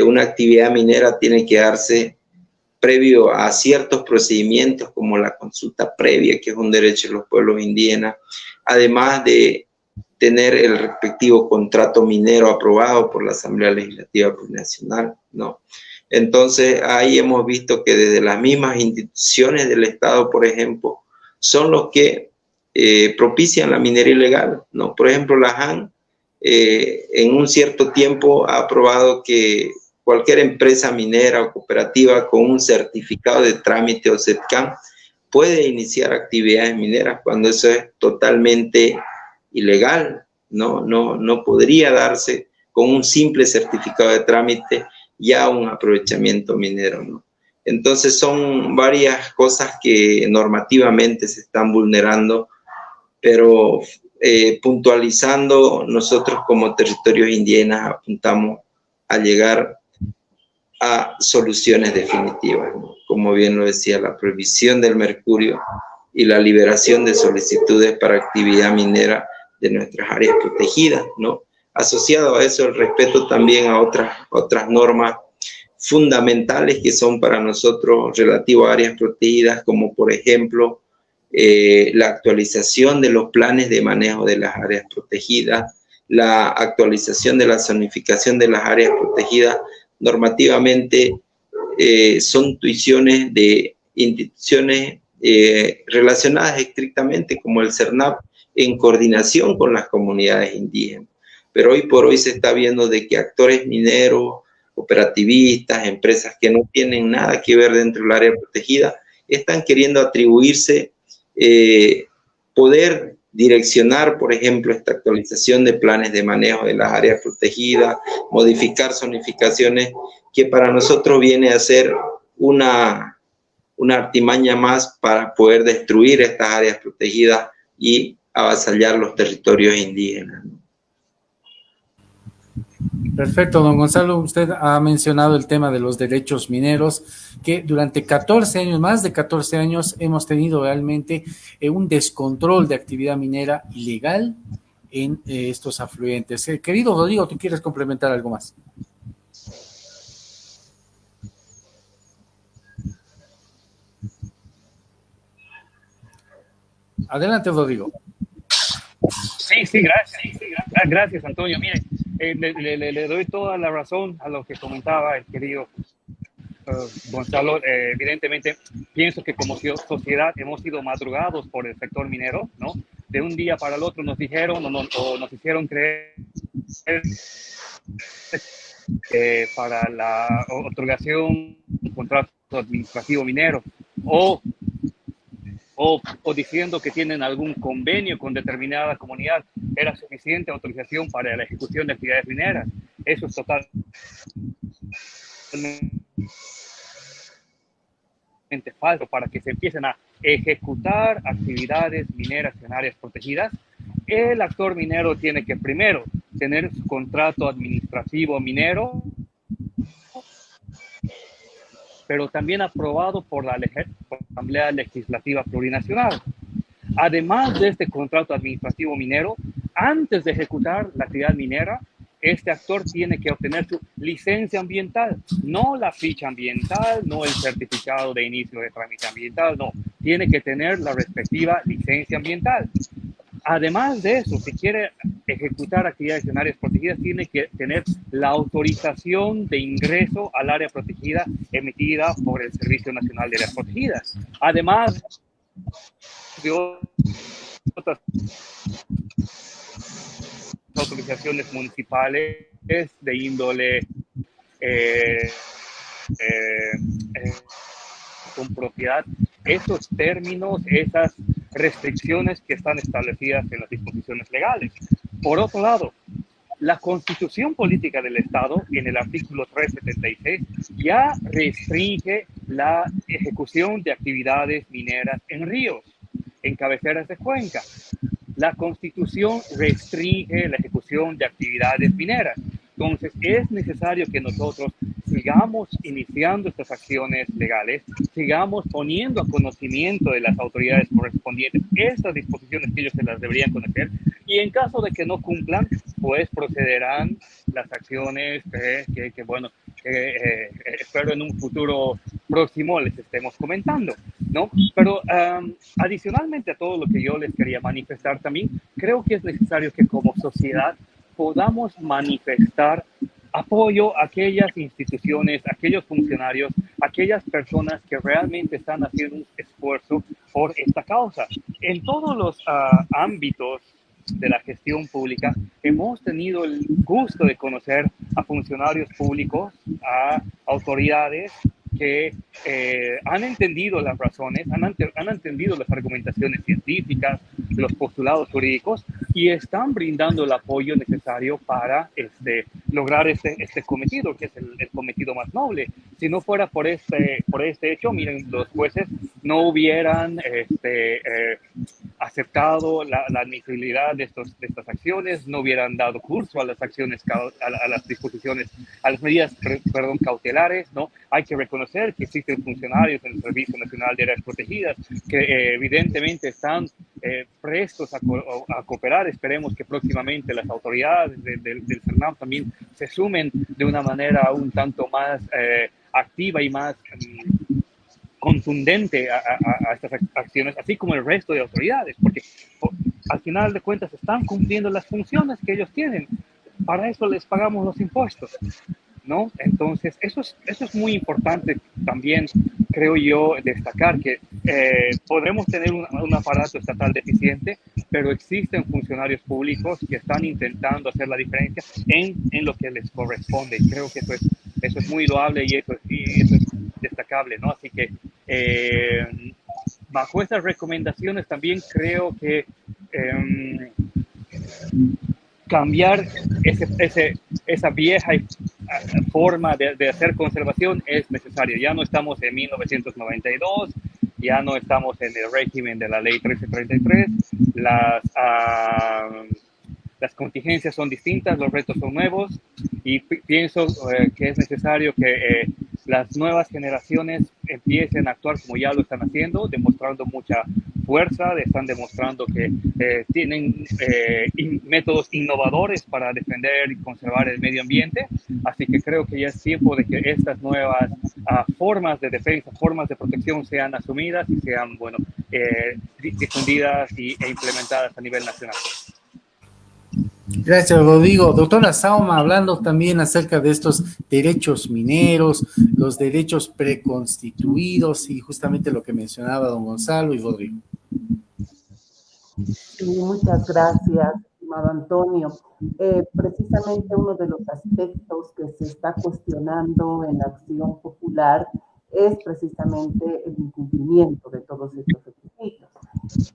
Una actividad minera tiene que darse previo a ciertos procedimientos, como la consulta previa, que es un derecho de los pueblos indígenas, además de tener el respectivo contrato minero aprobado por la Asamblea Legislativa Plurinacional, ¿no? Entonces, ahí hemos visto que desde las mismas instituciones del Estado, por ejemplo, son los que propician la minería ilegal, ¿no? Por ejemplo, la JAN en un cierto tiempo ha aprobado que cualquier empresa minera o cooperativa con un certificado de trámite o CETCAM puede iniciar actividades mineras, cuando eso es totalmente ilegal, ¿no? No podría darse con un simple certificado de trámite ya un aprovechamiento minero, ¿no? Entonces son varias cosas que normativamente se están vulnerando, pero puntualizando, nosotros como territorios indígenas apuntamos a llegar a soluciones definitivas, ¿no? Como bien lo decía, la prohibición del mercurio y la liberación de solicitudes para actividad minera de nuestras áreas protegidas, ¿no? Asociado a eso, el respeto también a otras normas fundamentales que son para nosotros relativo a áreas protegidas, como por ejemplo la actualización de los planes de manejo de las áreas protegidas, la actualización de la zonificación de las áreas protegidas. Normativamente son tuiciones de instituciones relacionadas estrictamente, como el CERNAP, en coordinación con las comunidades indígenas. Pero hoy por hoy se está viendo de que actores mineros, cooperativistas, empresas que no tienen nada que ver dentro del área protegida, están queriendo atribuirse poder direccionar, por ejemplo, esta actualización de planes de manejo de las áreas protegidas, modificar zonificaciones, que para nosotros viene a ser una artimaña más para poder destruir estas áreas protegidas y avasallar los territorios indígenas, ¿no? Perfecto, don Gonzalo. Usted ha mencionado el tema de los derechos mineros, que durante 14 años, más de 14 años, hemos tenido realmente un descontrol de actividad minera ilegal en estos afluentes. Querido Rodrigo, ¿tú quieres complementar algo más? Adelante, Rodrigo. Sí, gracias. Gracias, Antonio. Mire, le doy toda la razón a lo que comentaba el querido Gonzalo. Evidentemente, pienso que como sociedad hemos sido madrugados por el sector minero, ¿no? De un día para el otro nos dijeron o nos hicieron creer para la otorgación de un contrato administrativo minero o diciendo que tienen algún convenio con determinada comunidad, era suficiente autorización para la ejecución de actividades mineras. Eso es totalmente falso. Para que se empiecen a ejecutar actividades mineras en áreas protegidas, el actor minero tiene que primero tener su contrato administrativo minero, pero también aprobado por la Asamblea Legislativa Plurinacional. Además de este contrato administrativo minero, antes de ejecutar la actividad minera, este actor tiene que obtener su licencia ambiental, no la ficha ambiental, no el certificado de inicio de trámite ambiental, no, tiene que tener la respectiva licencia ambiental. Además de eso, si quiere ejecutar actividades en áreas protegidas, tiene que tener la autorización de ingreso al área protegida emitida por el Servicio Nacional de Áreas Protegidas. Además de otras autorizaciones municipales de índole con propiedad, esos términos, esas restricciones que están establecidas en las disposiciones legales. Por otro lado, la Constitución Política del Estado, en el artículo 376, ya restringe la ejecución de actividades mineras en ríos, en cabeceras de cuenca. La Constitución restringe la ejecución de actividades mineras. Entonces, es necesario que nosotros sigamos iniciando estas acciones legales, sigamos poniendo a conocimiento de las autoridades correspondientes estas disposiciones que ellos se las deberían conocer, y en caso de que no cumplan, pues procederán las acciones que espero en un futuro próximo les estemos comentando, ¿no? Pero adicionalmente a todo lo que yo les quería manifestar también, creo que es necesario que como sociedad podamos manifestar apoyo a aquellas instituciones, a aquellos funcionarios, a aquellas personas que realmente están haciendo un esfuerzo por esta causa. En todos los ámbitos de la gestión pública hemos tenido el gusto de conocer a funcionarios públicos, a autoridades que han entendido las razones, han entendido las argumentaciones científicas, los postulados jurídicos, y están brindando el apoyo necesario para lograr este cometido, que es el cometido más noble. Si no fuera por este hecho, miren, los jueces no hubieran aceptado la admisibilidad de estas acciones, no hubieran dado curso a las acciones, a las disposiciones, a las medidas, cautelares, ¿no? Hay que reconocer que existen funcionarios en el Servicio Nacional de Áreas Protegidas que evidentemente están prestos a cooperar. Esperemos que próximamente las autoridades del CERNAM también se sumen de una manera un tanto más activa y más contundente a estas acciones, así como el resto de autoridades, porque al final de cuentas están cumpliendo las funciones que ellos tienen. Para eso les pagamos los impuestos, ¿no? Entonces, eso es muy importante también, creo yo, destacar que podremos tener un aparato estatal deficiente, pero existen funcionarios públicos que están intentando hacer la diferencia en lo que les corresponde. Creo que eso es muy loable y eso es destacable, ¿no? Así que bajo estas recomendaciones también creo que cambiar esa vieja forma de hacer conservación es necesario. Ya no estamos en 1992, ya no estamos en el régimen de la ley 1333, las contingencias son distintas, los retos son nuevos, y pienso que es necesario que las nuevas generaciones empiecen a actuar como ya lo están haciendo, demostrando mucha fuerza, están demostrando que tienen métodos innovadores para defender y conservar el medio ambiente. Así que creo que ya es tiempo de que estas nuevas formas de defensa, formas de protección sean asumidas y sean, difundidas e implementadas a nivel nacional. Gracias, Rodrigo. Doctora Sauma, hablando también acerca de estos derechos mineros, los derechos preconstituidos y justamente lo que mencionaba don Gonzalo y Rodrigo. Sí, muchas gracias, estimado Antonio. Precisamente uno de los aspectos que se está cuestionando en la acción popular es precisamente el incumplimiento de todos estos requisitos.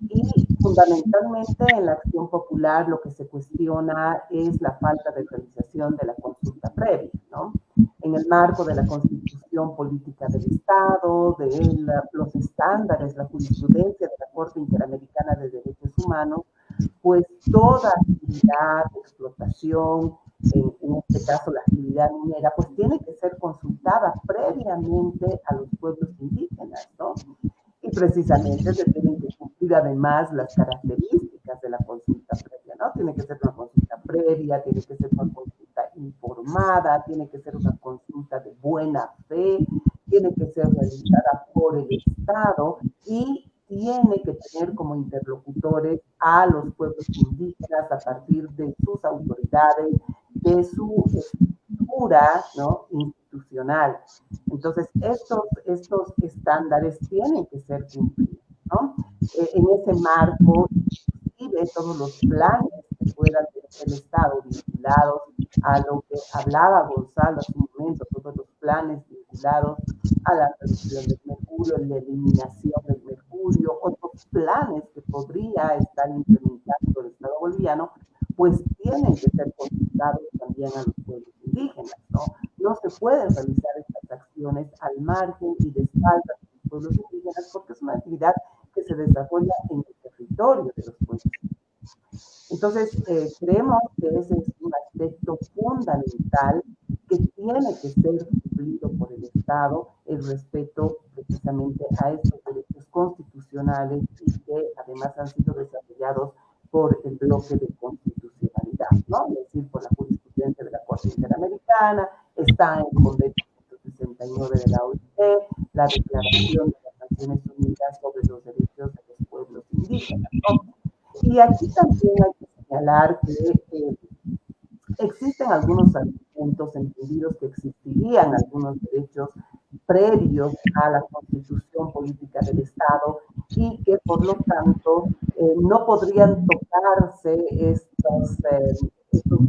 Y fundamentalmente en la acción popular lo que se cuestiona es la falta de realización de la consulta previa, ¿no? En el marco de la Constitución Política del Estado, de los estándares, la jurisprudencia de la Corte Interamericana de Derechos Humanos, pues toda actividad de explotación, en este caso la actividad minera, pues tiene que ser consultada previamente a los pueblos indígenas, ¿no? Y precisamente se tienen que cumplir además las características de la consulta previa, ¿no? Tiene que ser una consulta previa, tiene que ser una consulta informada, tiene que ser una consulta de buena fe, tiene que ser realizada por el Estado y tiene que tener como interlocutores a los pueblos indígenas a partir de sus autoridades, de su estructura, ¿no?, institucional. Entonces, estos estándares tienen que ser cumplidos, ¿no? En ese marco, inclusive todos los planes que puedan tener el Estado vinculados a lo que hablaba Gonzalo hace un momento, todos los planes vinculados a la reducción del mercurio, la eliminación del mercurio, otros planes que podría estar implementando el Estado boliviano, pues tienen que ser consultados también a los pueblos indígenas, ¿no? No se pueden realizar estas acciones al margen y de espaldas de los pueblos indígenas porque es una actividad que se desarrolla en el territorio de los pueblos. Entonces, creemos que ese es un aspecto fundamental que tiene que ser cumplido por el Estado, el respeto precisamente a estos derechos constitucionales y que además han sido desarrollados por el bloque de constitucionalidad, ¿no? Es decir, por la jurisprudencia de la Corte Interamericana, está en el Convenio 169 de la OIT, la Declaración de las Naciones Unidas sobre los Derechos de los Pueblos Indígenas, ¿no? Y aquí también hay que señalar que existen algunos argumentos entendidos que existirían algunos derechos previos a la constitución política del Estado y que por lo tanto no podrían tocarse estos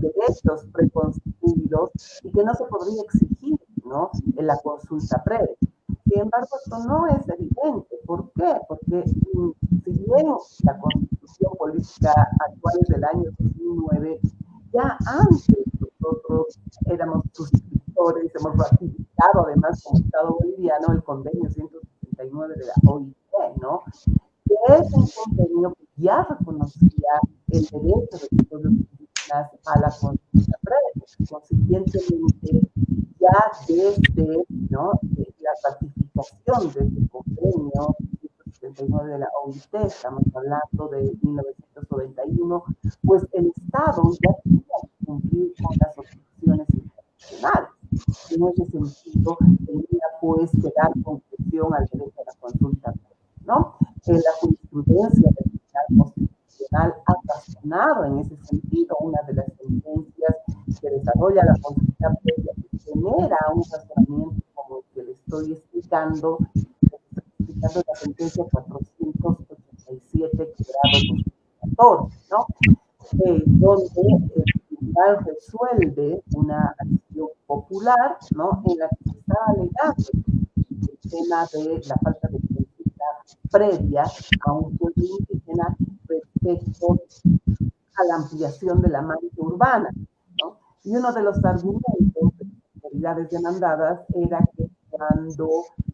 derechos preconstituidos y que no se podría exigir, ¿no?, en la consulta previa. Sin embargo, esto no es evidente. ¿Por qué? Porque si bien la constitución política actual es del año 2009, ya antes nosotros éramos suscriptores, hemos ratificado además como Estado boliviano el convenio 169 de la OIT, ¿no? Que es un convenio que ya reconocía el derecho de los pueblos indígenas a la consulta previa. Consiguientemente, ya desde, ¿no?, la ratificación de este convenio 169 de la OIT, estamos hablando de 1991, pues el Estado ya tenía que cumplir con las obligaciones internacionales. En ese sentido, tenía pues que dar concreción al derecho a la consulta, ¿no? La jurisprudencia del Tribunal Constitucional ha razonado en ese sentido. Una de las sentencias que desarrolla la consulta previa, que genera un razonamiento como el que le estoy explicando la sentencia 487 quebrado 2014, ¿no? Donde el tribunal resuelve una acción popular, ¿no?, en la que se está alegando el tema de la falta de consulta previa a un pueblo indígena respecto a la ampliación de la mancha urbana, ¿no? Y uno de los argumentos de las autoridades demandadas era que cuando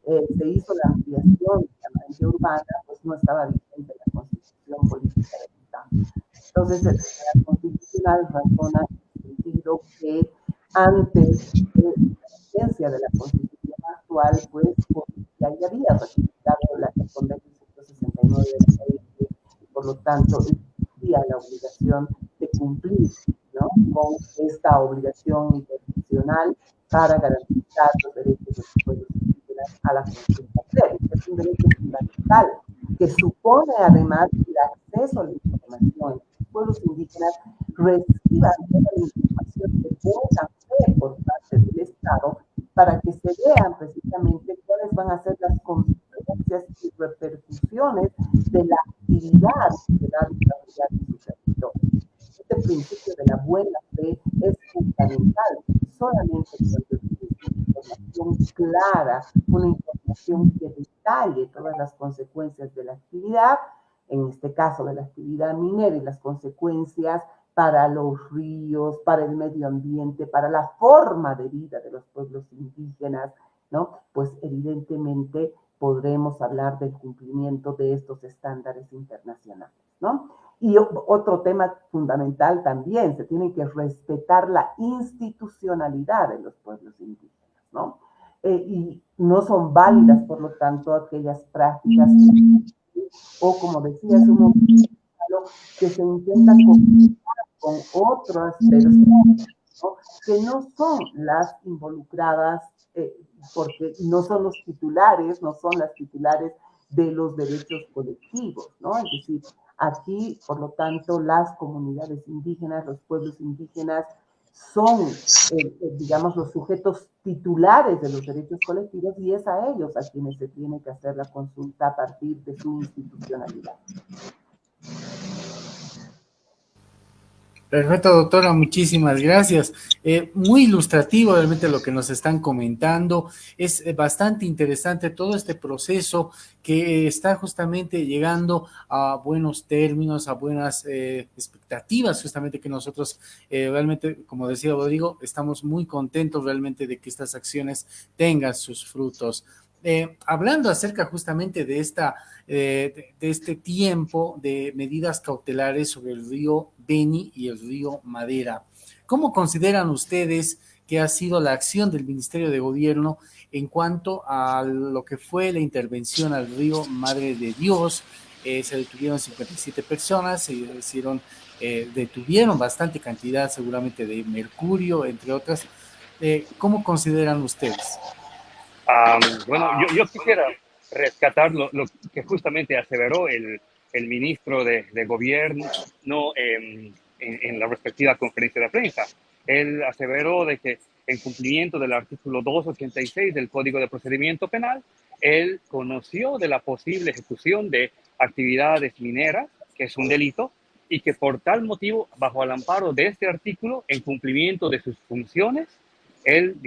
se hizo la ampliación de la mancha urbana, pues no estaba vigente la Constitución política del Estado. Entonces, el Tribunal Constitucional razona en el sentido que antes de la vigencia de la Constitución actual, pues ya había ratificado la Convención 169 de la OIT y por lo tanto existía la obligación de cumplir, ¿no?, con esta obligación internacional para garantizar los derechos de los pueblos indígenas a la consulta previa. Es un derecho fundamental que supone además el acceso a la información. Los pueblos indígenas reciban toda la información que tengan fe por parte del Estado para que se vean precisamente cuáles van a ser las consecuencias y repercusiones de la actividad que va a desarrollar en su territorio. Este principio de la buena fe es fundamental. Solamente cuando existe información clara, una información que detalle todas las consecuencias de la actividad, en este caso de la actividad minera y las consecuencias para los ríos, para el medio ambiente, para la forma de vida de los pueblos indígenas, ¿no?, pues evidentemente podremos hablar del cumplimiento de estos estándares internacionales, ¿no? Y otro tema fundamental también, se tiene que respetar la institucionalidad de los pueblos indígenas, ¿no? Y no son válidas, por lo tanto, aquellas prácticas o, como decía hace un momento, que se intentan combinar con otras personas, ¿no?, que no son las involucradas, porque no son los titulares, no son las titulares de los derechos colectivos, ¿no? Es decir, aquí, por lo tanto, las comunidades indígenas, los pueblos indígenas, son, digamos, los sujetos titulares de los derechos colectivos y es a ellos a quienes se tiene que hacer la consulta a partir de su institucionalidad. Perfecto, doctora, muchísimas gracias. Muy ilustrativo realmente lo que nos están comentando. Es bastante interesante todo este proceso que está justamente llegando a buenos términos, a buenas expectativas, justamente que nosotros realmente, como decía Rodrigo, estamos muy contentos realmente de que estas acciones tengan sus frutos. Hablando acerca justamente de de este tiempo de medidas cautelares sobre el río Beni y el río Madera, ¿cómo consideran ustedes que ha sido la acción del Ministerio de Gobierno en cuanto a lo que fue la intervención al río Madre de Dios? Se detuvieron 57 personas, se hicieron, detuvieron bastante cantidad seguramente de mercurio, entre otras. ¿Cómo consideran ustedes? Bueno, yo quisiera rescatar lo que justamente aseveró el ministro de Gobierno en la respectiva conferencia de prensa. Él aseveró de que en cumplimiento del artículo 286 del Código de Procedimiento Penal, él conoció de la posible ejecución de actividades mineras, que es un delito, y que por tal motivo, bajo el amparo de este artículo, en cumplimiento de sus funciones, él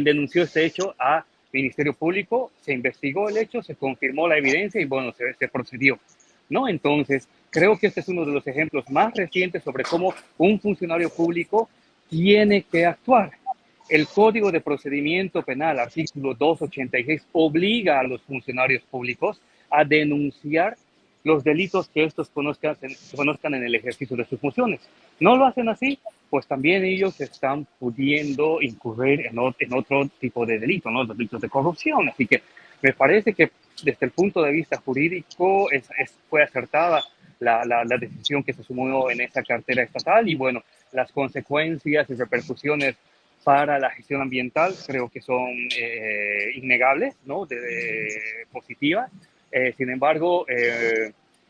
denunció este hecho a Ministerio Público, se investigó el hecho, se confirmó la evidencia y bueno, se procedió, ¿no? Entonces, creo que este es uno de los ejemplos más recientes sobre cómo un funcionario público tiene que actuar. El Código de Procedimiento Penal, artículo 286, obliga a los funcionarios públicos a denunciar los delitos que estos conozcan en el ejercicio de sus funciones. No lo hacen así, pues también ellos están pudiendo incurrir en otro tipo de delito, ¿no? Delitos de corrupción. Así que me parece que desde el punto de vista jurídico fue acertada la decisión que se sumó en esa cartera estatal y bueno, las consecuencias y repercusiones para la gestión ambiental creo que son innegables, ¿no? Positivas. Sin embargo,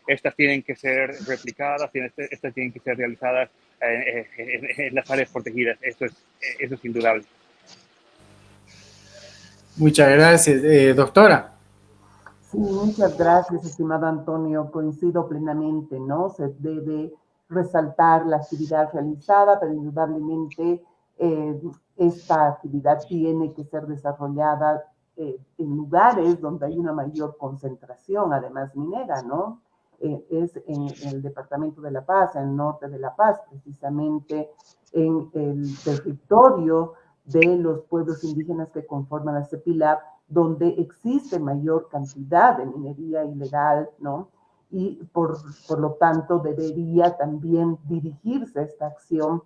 estas tienen que ser replicadas, estas tienen que ser realizadas en las áreas protegidas. Eso es indudable. Muchas gracias, doctora. Sí, muchas gracias, estimado Antonio. Coincido plenamente, ¿no? Se debe resaltar la actividad realizada, pero indudablemente esta actividad tiene que ser desarrollada en lugares donde hay una mayor concentración, además minera, ¿no? Es en el departamento de La Paz, en el norte de La Paz, precisamente en el territorio de los pueblos indígenas que conforman la CEPILAB, donde existe mayor cantidad de minería ilegal, ¿no? Y por lo tanto debería también dirigirse esta acción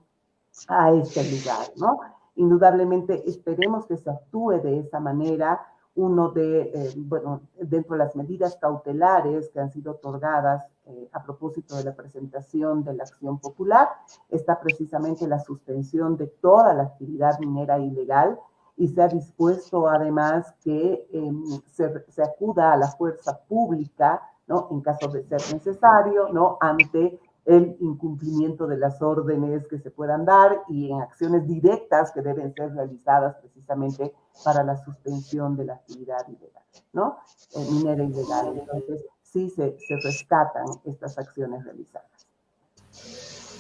a este lugar, ¿no? Indudablemente esperemos que se actúe de esa manera. Bueno, dentro de las medidas cautelares que han sido otorgadas a propósito de la presentación de la acción popular, está precisamente la suspensión de toda la actividad minera ilegal y se ha dispuesto además que se acuda a la fuerza pública, ¿no? En caso de ser necesario, ¿no? Ante el incumplimiento de las órdenes que se puedan dar y en acciones directas que deben ser realizadas precisamente para la suspensión de la actividad ilegal, ¿no? Minera ilegal. Entonces, sí se rescatan estas acciones realizadas.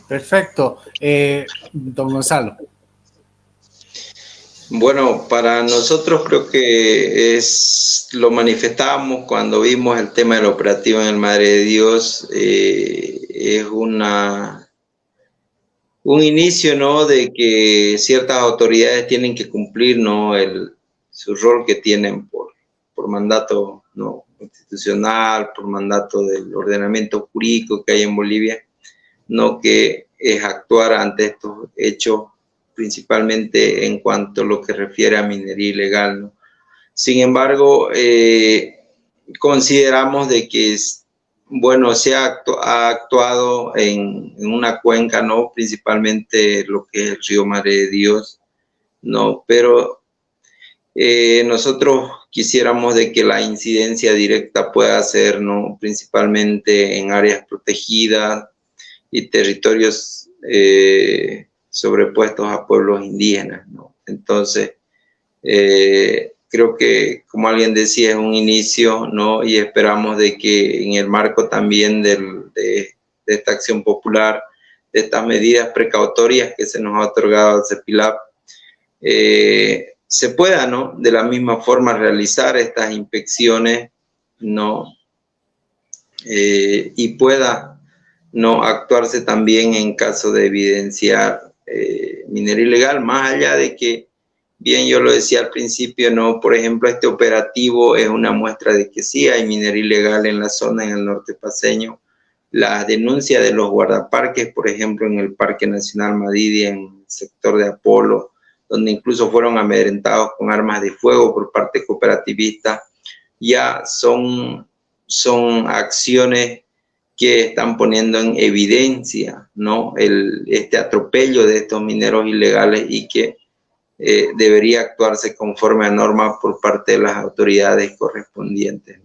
Perfecto. Don Gonzalo. Bueno, para nosotros creo que lo manifestamos cuando vimos el tema del operativo en el Madre de Dios, es un inicio, ¿no? De que ciertas autoridades tienen que cumplir, ¿no? Su rol que tienen por mandato, ¿no? Constitucional, por mandato del ordenamiento jurídico que hay en Bolivia, ¿no? Que es actuar ante estos hechos, principalmente en cuanto a lo que refiere a minería ilegal, ¿no? Sin embargo, consideramos de que bueno, se ha actuado en una cuenca, ¿no? Principalmente lo que es el río Madre de Dios, ¿no? Pero nosotros quisiéramos de que la incidencia directa pueda ser, ¿no? Principalmente en áreas protegidas y territorios sobrepuestos a pueblos indígenas, ¿no? Entonces, creo que, como alguien decía, es un inicio, ¿no? Y esperamos de que en el marco también de esta acción popular estas medidas precautorias que se nos ha otorgado al CEPILAB, se pueda, ¿no?, de la misma forma realizar estas inspecciones, ¿no?, y pueda, ¿no?, actuarse también en caso de evidenciar minería ilegal, más allá de que, bien yo lo decía al principio, ¿no?, por ejemplo, este operativo es una muestra de que sí hay minería ilegal en la zona, en el norte paceño. La denuncia de los guardaparques, por ejemplo, en el Parque Nacional Madidi, en el sector de Apolo, donde incluso fueron amedrentados con armas de fuego por parte cooperativista, ya son acciones que están poniendo en evidencia, ¿no?, este atropello de estos mineros ilegales, y que debería actuarse conforme a norma por parte de las autoridades correspondientes.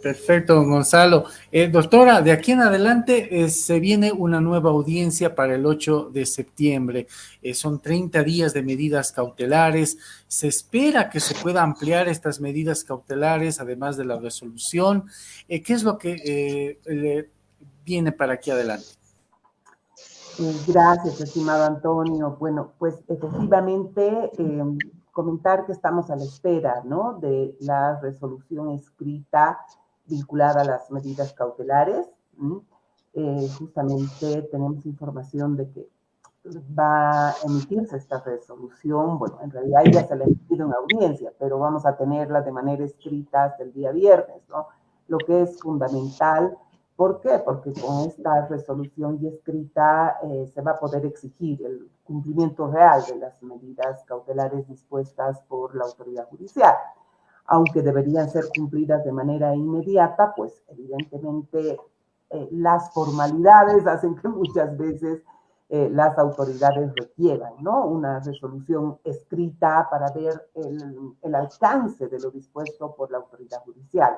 Perfecto, don Gonzalo. Doctora, de aquí en adelante se viene una nueva audiencia para el 8 de septiembre. Son 30 días de medidas cautelares. Se espera que se pueda ampliar estas medidas cautelares, además de la resolución. ¿Qué es lo que viene para aquí adelante? Gracias, estimado Antonio. Bueno, pues efectivamente comentar que estamos a la espera, ¿no?, de la resolución escrita vinculada a las medidas cautelares. Justamente tenemos información de que va a emitirse esta resolución. Bueno, en realidad ya se la ha emitido en audiencia, pero vamos a tenerla de manera escrita hasta el día viernes, ¿no? Lo que es fundamental. ¿Por qué? Porque con esta resolución ya escrita se va a poder exigir el cumplimiento real de las medidas cautelares dispuestas por la autoridad judicial. Aunque deberían ser cumplidas de manera inmediata, pues evidentemente las formalidades hacen que muchas veces las autoridades requieran, ¿no?, una resolución escrita para ver el alcance de lo dispuesto por la autoridad judicial.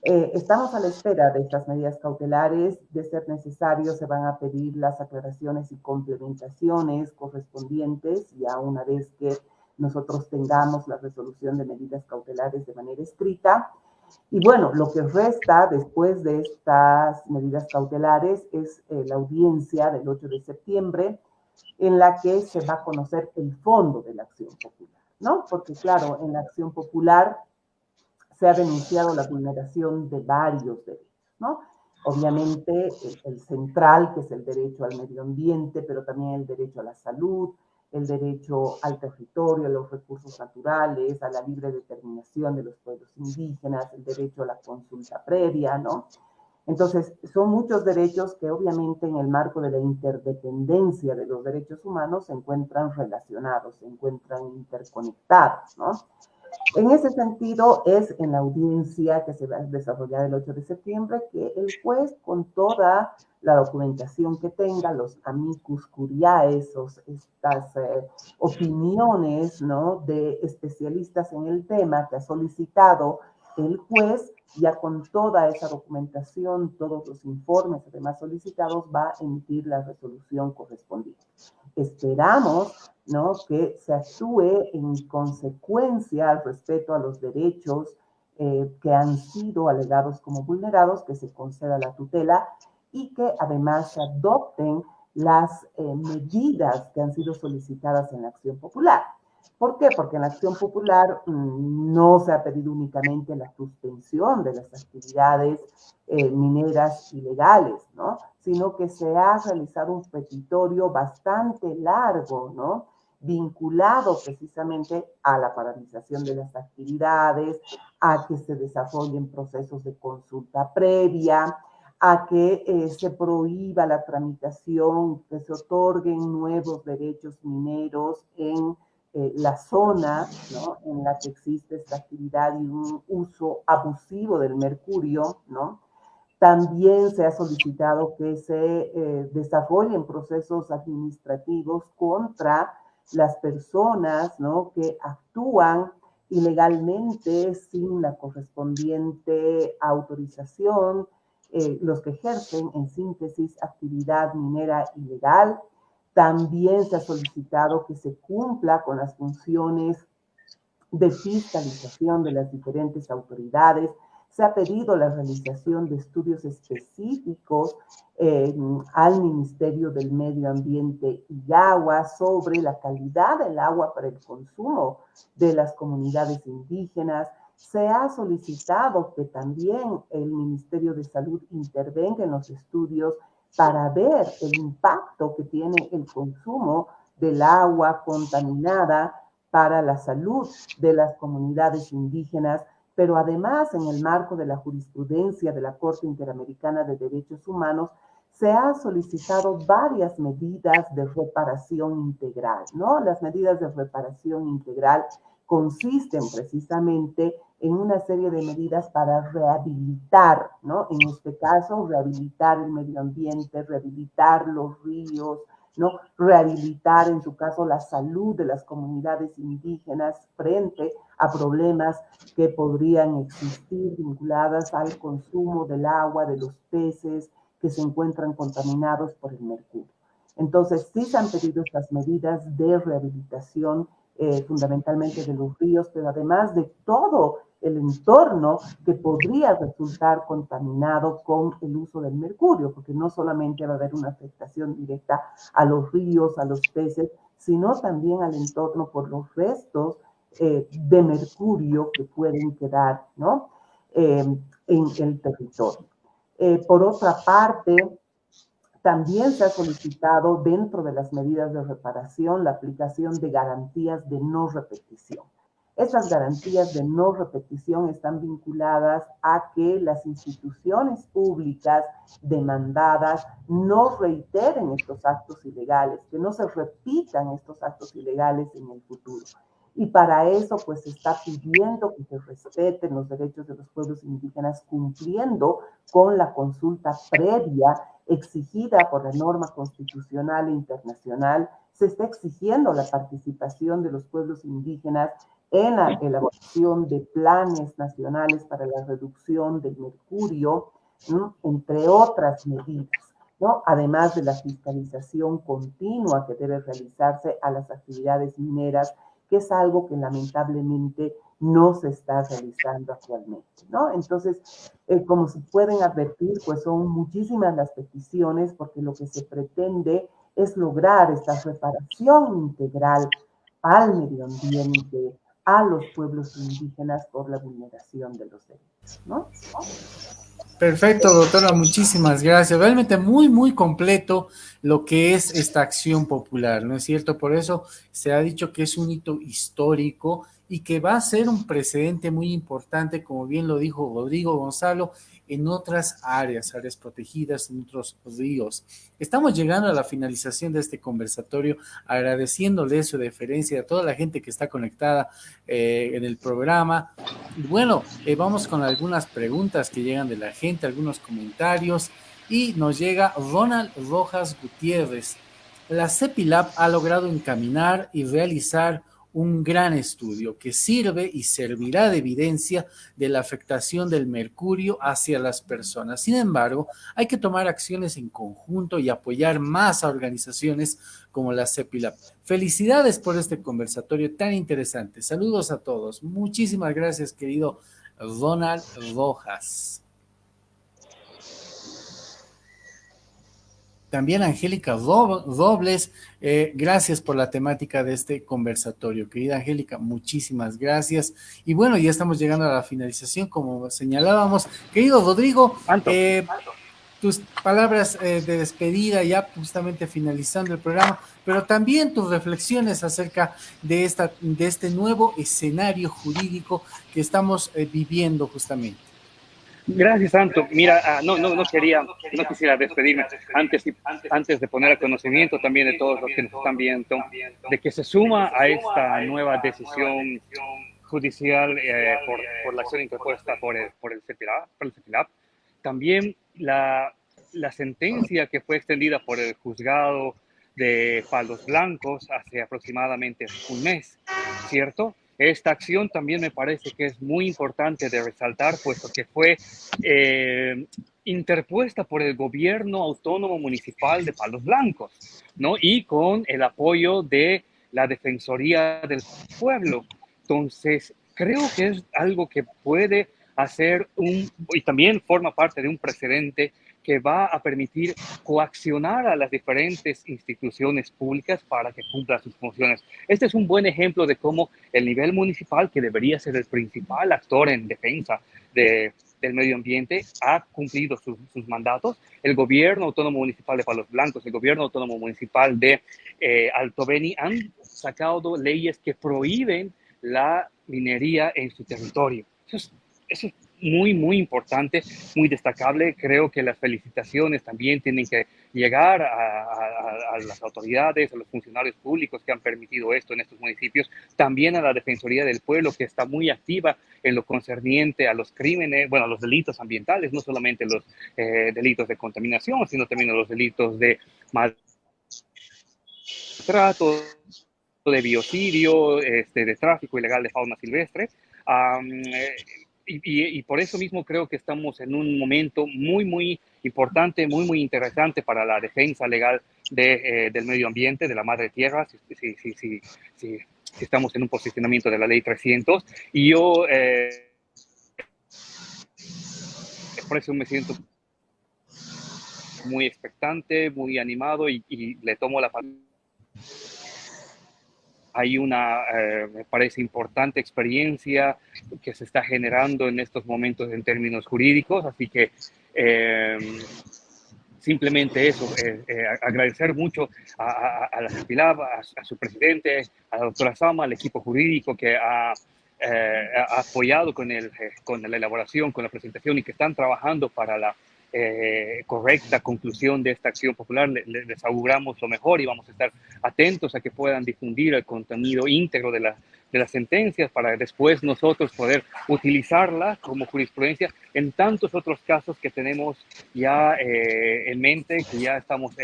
Estamos a la espera de estas medidas cautelares. De ser necesario, se van a pedir las aclaraciones y complementaciones correspondientes, ya una vez que nosotros tengamos la resolución de medidas cautelares de manera escrita. Y bueno, lo que resta después de estas medidas cautelares es la audiencia del 8 de septiembre, en la que se va a conocer el fondo de la acción popular, ¿no? Porque claro, en la acción popular se ha denunciado la vulneración de varios derechos, ¿no? Obviamente el central, que es el derecho al medio ambiente, pero también el derecho a la salud, el derecho al territorio, a los recursos naturales, a la libre determinación de los pueblos indígenas, el derecho a la consulta previa, ¿no? Entonces, son muchos derechos que obviamente en el marco de la interdependencia de los derechos humanos se encuentran relacionados, se encuentran interconectados, ¿no? En ese sentido, es en la audiencia que se va a desarrollar el 8 de septiembre que el juez, con toda la documentación que tenga, los amicus curiae, estas opiniones, ¿no?, de especialistas en el tema que ha solicitado el juez, ya con toda esa documentación, todos los informes además solicitados, va a emitir la resolución correspondiente. Esperamos, ¿no?, que se actúe en consecuencia al respeto a los derechos que han sido alegados como vulnerados, que se conceda la tutela y que además se adopten las medidas que han sido solicitadas en la acción popular. ¿Por qué? Porque en la acción popular no se ha pedido únicamente la suspensión de las actividades mineras ilegales, ¿no?, sino que se ha realizado un petitorio bastante largo, ¿no?, vinculado precisamente a la paralización de las actividades, a que se desarrollen procesos de consulta previa, a que se prohíba la tramitación, que se otorguen nuevos derechos mineros en la zona, ¿no?, en la que existe esta actividad y un uso abusivo del mercurio, ¿no? También se ha solicitado que se desarrollen procesos administrativos contra las personas, ¿no?, que actúan ilegalmente sin la correspondiente autorización, los que ejercen, en síntesis, actividad minera ilegal. También se ha solicitado que se cumpla con las funciones de fiscalización de las diferentes autoridades, Se ha pedido la realización de estudios específicos al Ministerio del Medio Ambiente y Agua sobre la calidad del agua para el consumo de las comunidades indígenas. Se ha solicitado que también el Ministerio de Salud intervenga en los estudios para ver el impacto que tiene el consumo del agua contaminada para la salud de las comunidades indígenas, pero además en el marco de la jurisprudencia de la Corte Interamericana de Derechos Humanos se han solicitado varias medidas de reparación integral, ¿no? Las medidas de reparación integral consisten precisamente en una serie de medidas para rehabilitar, ¿no? En este caso, rehabilitar el medio ambiente, rehabilitar los ríos, ¿no? Rehabilitar, en su caso, la salud de las comunidades indígenas frente a problemas que podrían existir vinculadas al consumo del agua, de los peces que se encuentran contaminados por el mercurio. Entonces, sí se han pedido estas medidas de rehabilitación, fundamentalmente de los ríos, pero además de todo el entorno que podría resultar contaminado con el uso del mercurio, porque no solamente va a haber una afectación directa a los ríos, a los peces, sino también al entorno por los restos de mercurio que pueden quedar, ¿no? En el territorio. Por otra parte, también se ha solicitado dentro de las medidas de reparación la aplicación de garantías de no repetición. Esas garantías de no repetición están vinculadas a que las instituciones públicas demandadas no reiteren estos actos ilegales, que no se repitan estos actos ilegales en el futuro. Y para eso, pues, se está pidiendo que se respeten los derechos de los pueblos indígenas cumpliendo con la consulta previa exigida por la norma constitucional e internacional. Se está exigiendo la participación de los pueblos indígenas en la elaboración de planes nacionales para la reducción del mercurio, ¿no? Entre otras medidas, ¿no? Además de la fiscalización continua que debe realizarse a las actividades mineras, que es algo que lamentablemente no se está realizando actualmente, ¿no? Entonces, como se pueden advertir, pues son muchísimas las peticiones porque lo que se pretende es lograr esta reparación integral al medio ambiente, a los pueblos indígenas por la vulneración de los derechos, ¿no? Perfecto, doctora, muchísimas gracias. Realmente muy, muy completo lo que es esta acción popular, ¿no es cierto? Por eso se ha dicho que es un hito histórico y que va a ser un precedente muy importante, como bien lo dijo Rodrigo Gonzalo, en otras áreas protegidas, en otros ríos. Estamos llegando a la finalización de este conversatorio, agradeciéndole su deferencia a toda la gente que está conectada en el programa. Y bueno, vamos con algunas preguntas que llegan de la gente, algunos comentarios, y nos llega Ronald Rojas Gutiérrez. La CEPILAB ha logrado encaminar y realizar un gran estudio que sirve y servirá de evidencia de la afectación del mercurio hacia las personas. Sin embargo, hay que tomar acciones en conjunto y apoyar más a organizaciones como la CEPILAB. Felicidades por este conversatorio tan interesante. Saludos a todos. Muchísimas gracias, querido Ronald Rojas. También Angélica Robles, gracias por la temática de este conversatorio. Querida Angélica, muchísimas gracias. Y bueno, ya estamos llegando a la finalización, como señalábamos. Querido Rodrigo, tus palabras de despedida, ya justamente finalizando el programa, pero también tus reflexiones acerca de este nuevo escenario jurídico que estamos viviendo justamente. Gracias, Santo. Mira, no quisiera despedirme antes de poner a conocimiento también de todos los que nos están viendo, de que se suma a esta nueva decisión judicial por la acción interpuesta por el CEPILAB. También la sentencia que fue extendida por el juzgado de Palos Blancos hace aproximadamente un mes, ¿cierto? Esta acción también me parece que es muy importante de resaltar, puesto que fue interpuesta por el gobierno autónomo municipal de Palos Blancos, ¿no? Y con el apoyo de la Defensoría del Pueblo. Entonces, creo que es algo que puede y también forma parte de un precedente que va a permitir coaccionar a las diferentes instituciones públicas para que cumplan sus funciones. Este es un buen ejemplo de cómo el nivel municipal, que debería ser el principal actor en defensa del medio ambiente, ha cumplido sus mandatos. El gobierno autónomo municipal de Palos Blancos, el gobierno autónomo municipal de Alto Beni han sacado leyes que prohíben la minería en su territorio. Eso es muy, muy importante, muy destacable. Creo que las felicitaciones también tienen que llegar a las autoridades, a los funcionarios públicos que han permitido esto en estos municipios, también a la Defensoría del Pueblo, que está muy activa en lo concerniente a los crímenes, bueno, a los delitos ambientales, no solamente los delitos de contaminación, sino también a los delitos de maltrato, de biocidio, de tráfico ilegal de fauna silvestre. Y por eso mismo creo que estamos en un momento muy, muy importante, muy, muy interesante para la defensa legal del medio ambiente, de la madre tierra, si estamos en un posicionamiento de la ley 300. Y yo por eso me siento muy expectante, muy animado y le tomo la palabra. Hay una, me parece, importante experiencia que se está generando en estos momentos en términos jurídicos, así que simplemente eso, agradecer mucho a la CEPILAB, a su presidente, a la doctora Sama, al equipo jurídico que ha apoyado con la elaboración, con la presentación y que están trabajando para la correcta conclusión de esta acción popular. Les auguramos lo mejor y vamos a estar atentos a que puedan difundir el contenido íntegro de las sentencias para después nosotros poder utilizarla como jurisprudencia en tantos otros casos que tenemos ya en mente, que ya estamos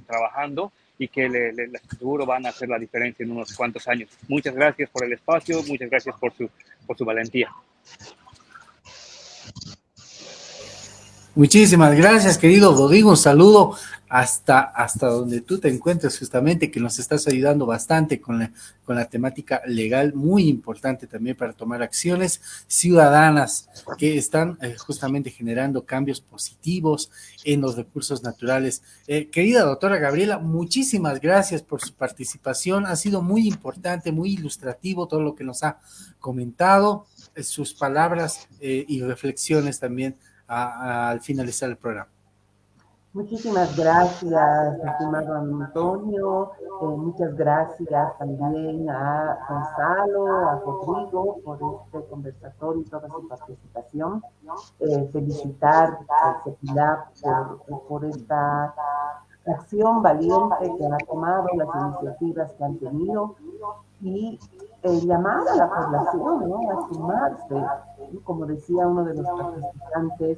trabajando y que les aseguro van a hacer la diferencia en unos cuantos años. Muchas gracias por el espacio, muchas gracias por su valentía. Muchísimas gracias, querido Rodrigo. Un saludo hasta donde tú te encuentres, justamente, que nos estás ayudando bastante con la temática legal, muy importante también para tomar acciones ciudadanas que están justamente generando cambios positivos en los recursos naturales. Querida doctora Gabriela, muchísimas gracias por su participación. Ha sido muy importante, muy ilustrativo todo lo que nos ha comentado, sus palabras y reflexiones también al finalizar el programa. Muchísimas gracias, estimado Antonio. Muchas gracias también a Gonzalo, a Rodrigo por este conversatorio y toda su participación. Felicitar al CEPILAB por esta acción valiente que han tomado, las iniciativas que han tenido y llamar a la población, ¿no?, a sumarse. Como decía uno de los participantes,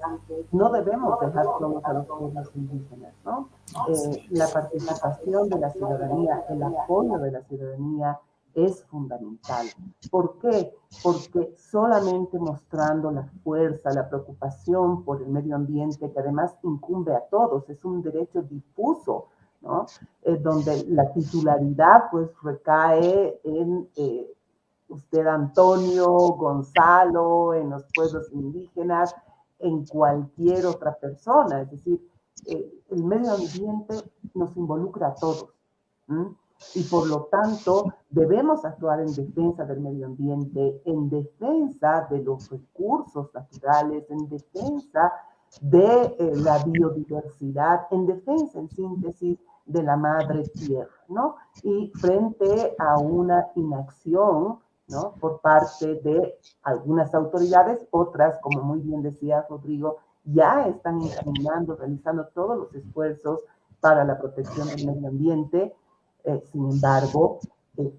no debemos dejar solos a los pueblos indígenas, ¿no? La participación de la ciudadanía, el apoyo de la ciudadanía es fundamental. ¿Por qué? Porque solamente mostrando la fuerza, la preocupación por el medio ambiente, que además incumbe a todos, es un derecho difuso, ¿no? Donde la titularidad pues recae en usted, Antonio, Gonzalo, en los pueblos indígenas, en cualquier otra persona. Es decir, el medio ambiente nos involucra a todos. Y por lo tanto debemos actuar en defensa del medio ambiente, en defensa de los recursos naturales, en defensa de la biodiversidad, en defensa, en síntesis, de la madre tierra, ¿no? Y frente a una inacción, ¿no?, por parte de algunas autoridades, otras, como muy bien decía Rodrigo, ya están encaminando, realizando todos los esfuerzos para la protección del medio ambiente. Sin embargo,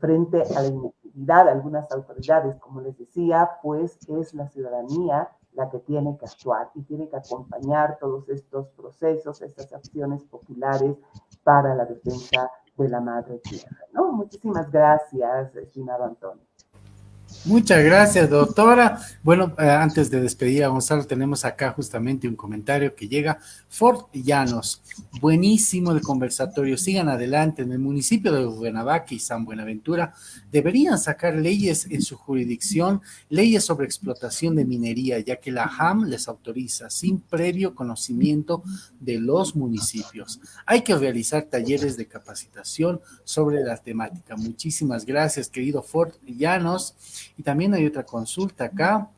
frente a la inactividad de algunas autoridades, como les decía, pues es la ciudadanía la que tiene que actuar y tiene que acompañar todos estos procesos, estas acciones populares para la defensa de la madre tierra, ¿no? Muchísimas gracias, estimado Antonio. Muchas gracias, doctora. Bueno, antes de despedir a Gonzalo, tenemos acá justamente un comentario que llega. Fort Llanos, buenísimo el conversatorio. Sigan adelante. En el municipio de Buenavaque y San Buenaventura deberían sacar leyes en su jurisdicción, leyes sobre explotación de minería, ya que la JAM les autoriza sin previo conocimiento de los municipios. Hay que realizar talleres de capacitación sobre la temática. Muchísimas gracias, querido Fort Llanos. Y también hay otra consulta acá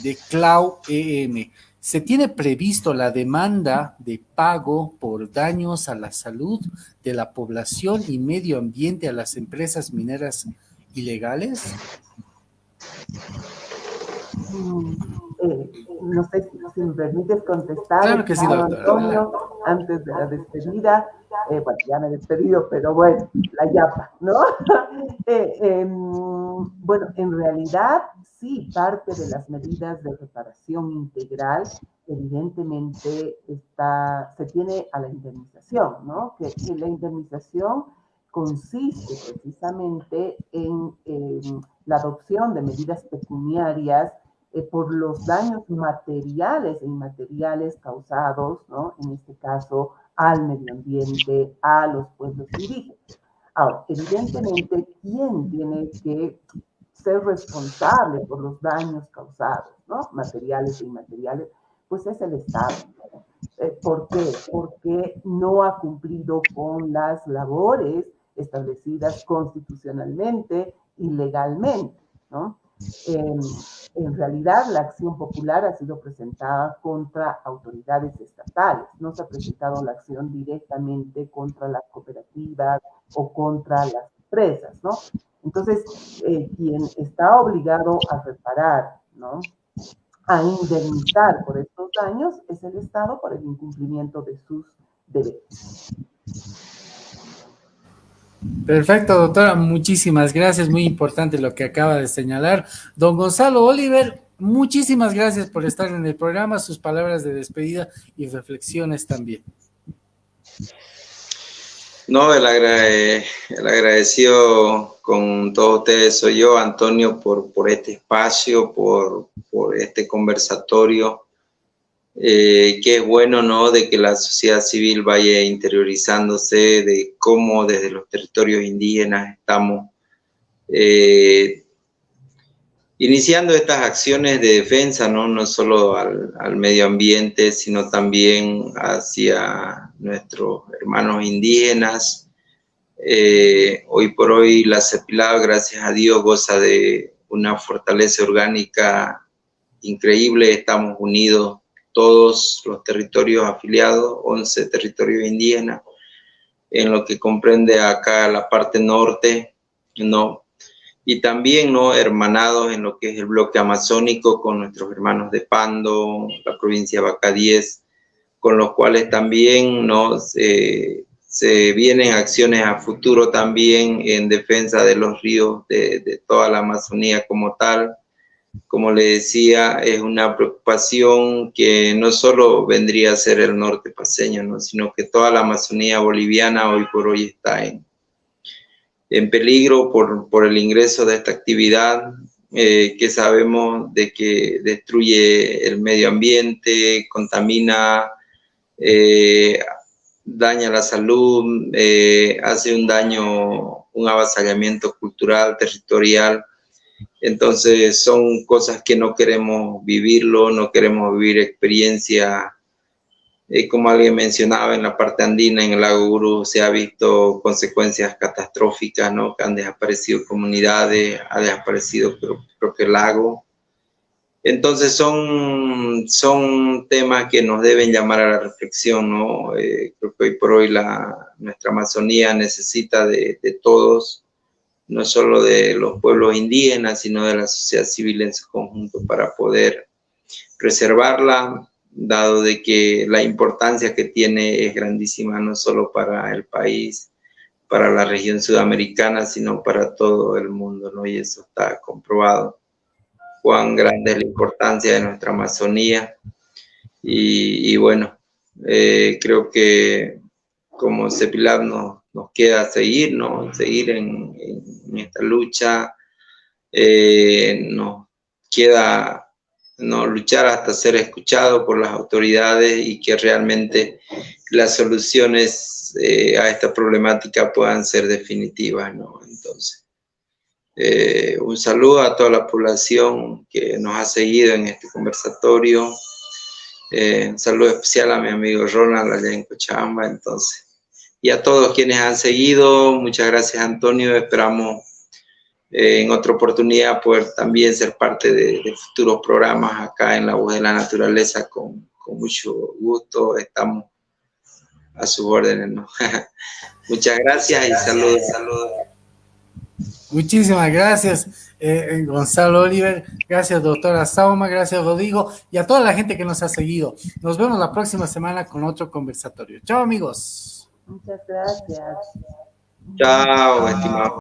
de Clau EM. ¿Se tiene previsto la demanda de pago por daños a la salud de la población y medio ambiente a las empresas mineras ilegales? No sé si me permites contestar, Claro que sí, doctora. Antonio, antes de la despedida. Bueno, ya me he despedido, pero bueno, la yapa, ¿no? Bueno, en realidad, sí, parte de las medidas de reparación integral, evidentemente, se tiene a la indemnización, ¿no? Que la indemnización consiste precisamente en la adopción de medidas pecuniarias por los daños materiales e inmateriales causados, ¿no? En este caso, al medio ambiente, a los pueblos indígenas. Ahora, evidentemente, ¿quién tiene que ser responsable por los daños causados, ¿no? Materiales e inmateriales? Pues es el Estado. ¿Por qué? Porque no ha cumplido con las labores establecidas constitucionalmente y legalmente, ¿no? En realidad, la acción popular ha sido presentada contra autoridades estatales, no se ha presentado la acción directamente contra las cooperativas o contra las empresas, ¿no? Entonces, quien está obligado a reparar, ¿no? A indemnizar por estos daños es el Estado por el incumplimiento de sus deberes. Perfecto, doctora. Muchísimas gracias. Muy importante lo que acaba de señalar. Don Gonzalo Oliver, muchísimas gracias por estar en el programa, sus palabras de despedida y reflexiones también. No, el agradecido con todos ustedes soy yo, Antonio, por este espacio, por este conversatorio, que es bueno, ¿no?, de que la sociedad civil vaya interiorizándose de cómo desde los territorios indígenas estamos iniciando estas acciones de defensa, no solo al medio ambiente, sino también hacia nuestros hermanos indígenas. Hoy por hoy la CEPILAB, gracias a Dios, goza de una fortaleza orgánica increíble. Estamos unidos todos los territorios afiliados, 11 territorios indígenas, en lo que comprende acá la parte norte, ¿no? Y también, ¿no?, hermanados en lo que es el bloque amazónico con nuestros hermanos de Pando, la provincia de Bacadíes, con los cuales también, ¿no?, se vienen acciones a futuro también en defensa de los ríos de toda la Amazonía como tal. Como le decía, es una preocupación que no solo vendría a ser el norte paceño, ¿no?, sino que toda la Amazonía boliviana hoy por hoy está en peligro por el ingreso de esta actividad que sabemos de que destruye el medio ambiente, contamina, daña la salud, hace un daño, un avasallamiento cultural, territorial. Entonces son cosas que no queremos vivirlo, no queremos vivir experiencia. Como alguien mencionaba, en la parte andina, en el lago Gurú, se ha visto consecuencias catastróficas, ¿no?, que han desaparecido comunidades, ha desaparecido creo que el lago. Entonces son temas que nos deben llamar a la reflexión, ¿no? Creo que hoy por hoy nuestra Amazonía necesita de todos, no solo de los pueblos indígenas, sino de la sociedad civil en su conjunto para poder preservarla, dado de que la importancia que tiene es grandísima, no solo para el país, para la región sudamericana, sino para todo el mundo, ¿no? Y eso está comprobado, cuán grande es la importancia de nuestra Amazonía. Y bueno, creo que como CEPILAB nos queda seguir, ¿no?, seguir en esta lucha, nos queda luchar hasta ser escuchado por las autoridades y que realmente las soluciones a esta problemática puedan ser definitivas, ¿no? Entonces, un saludo a toda la población que nos ha seguido en este conversatorio. Un saludo especial a mi amigo Ronald allá en Cochabamba, entonces. Y a todos quienes han seguido, muchas gracias, Antonio. Esperamos en otra oportunidad poder también ser parte de futuros programas acá en La Voz de la Naturaleza. Con mucho gusto estamos a sus órdenes, ¿no? Muchas gracias y saludos. Muchísimas gracias, Gonzalo Oliver. Gracias, doctora Sauma. Gracias, Rodrigo. Y a toda la gente que nos ha seguido. Nos vemos la próxima semana con otro conversatorio. Chao, amigos. Muchas gracias. Chao, estimado.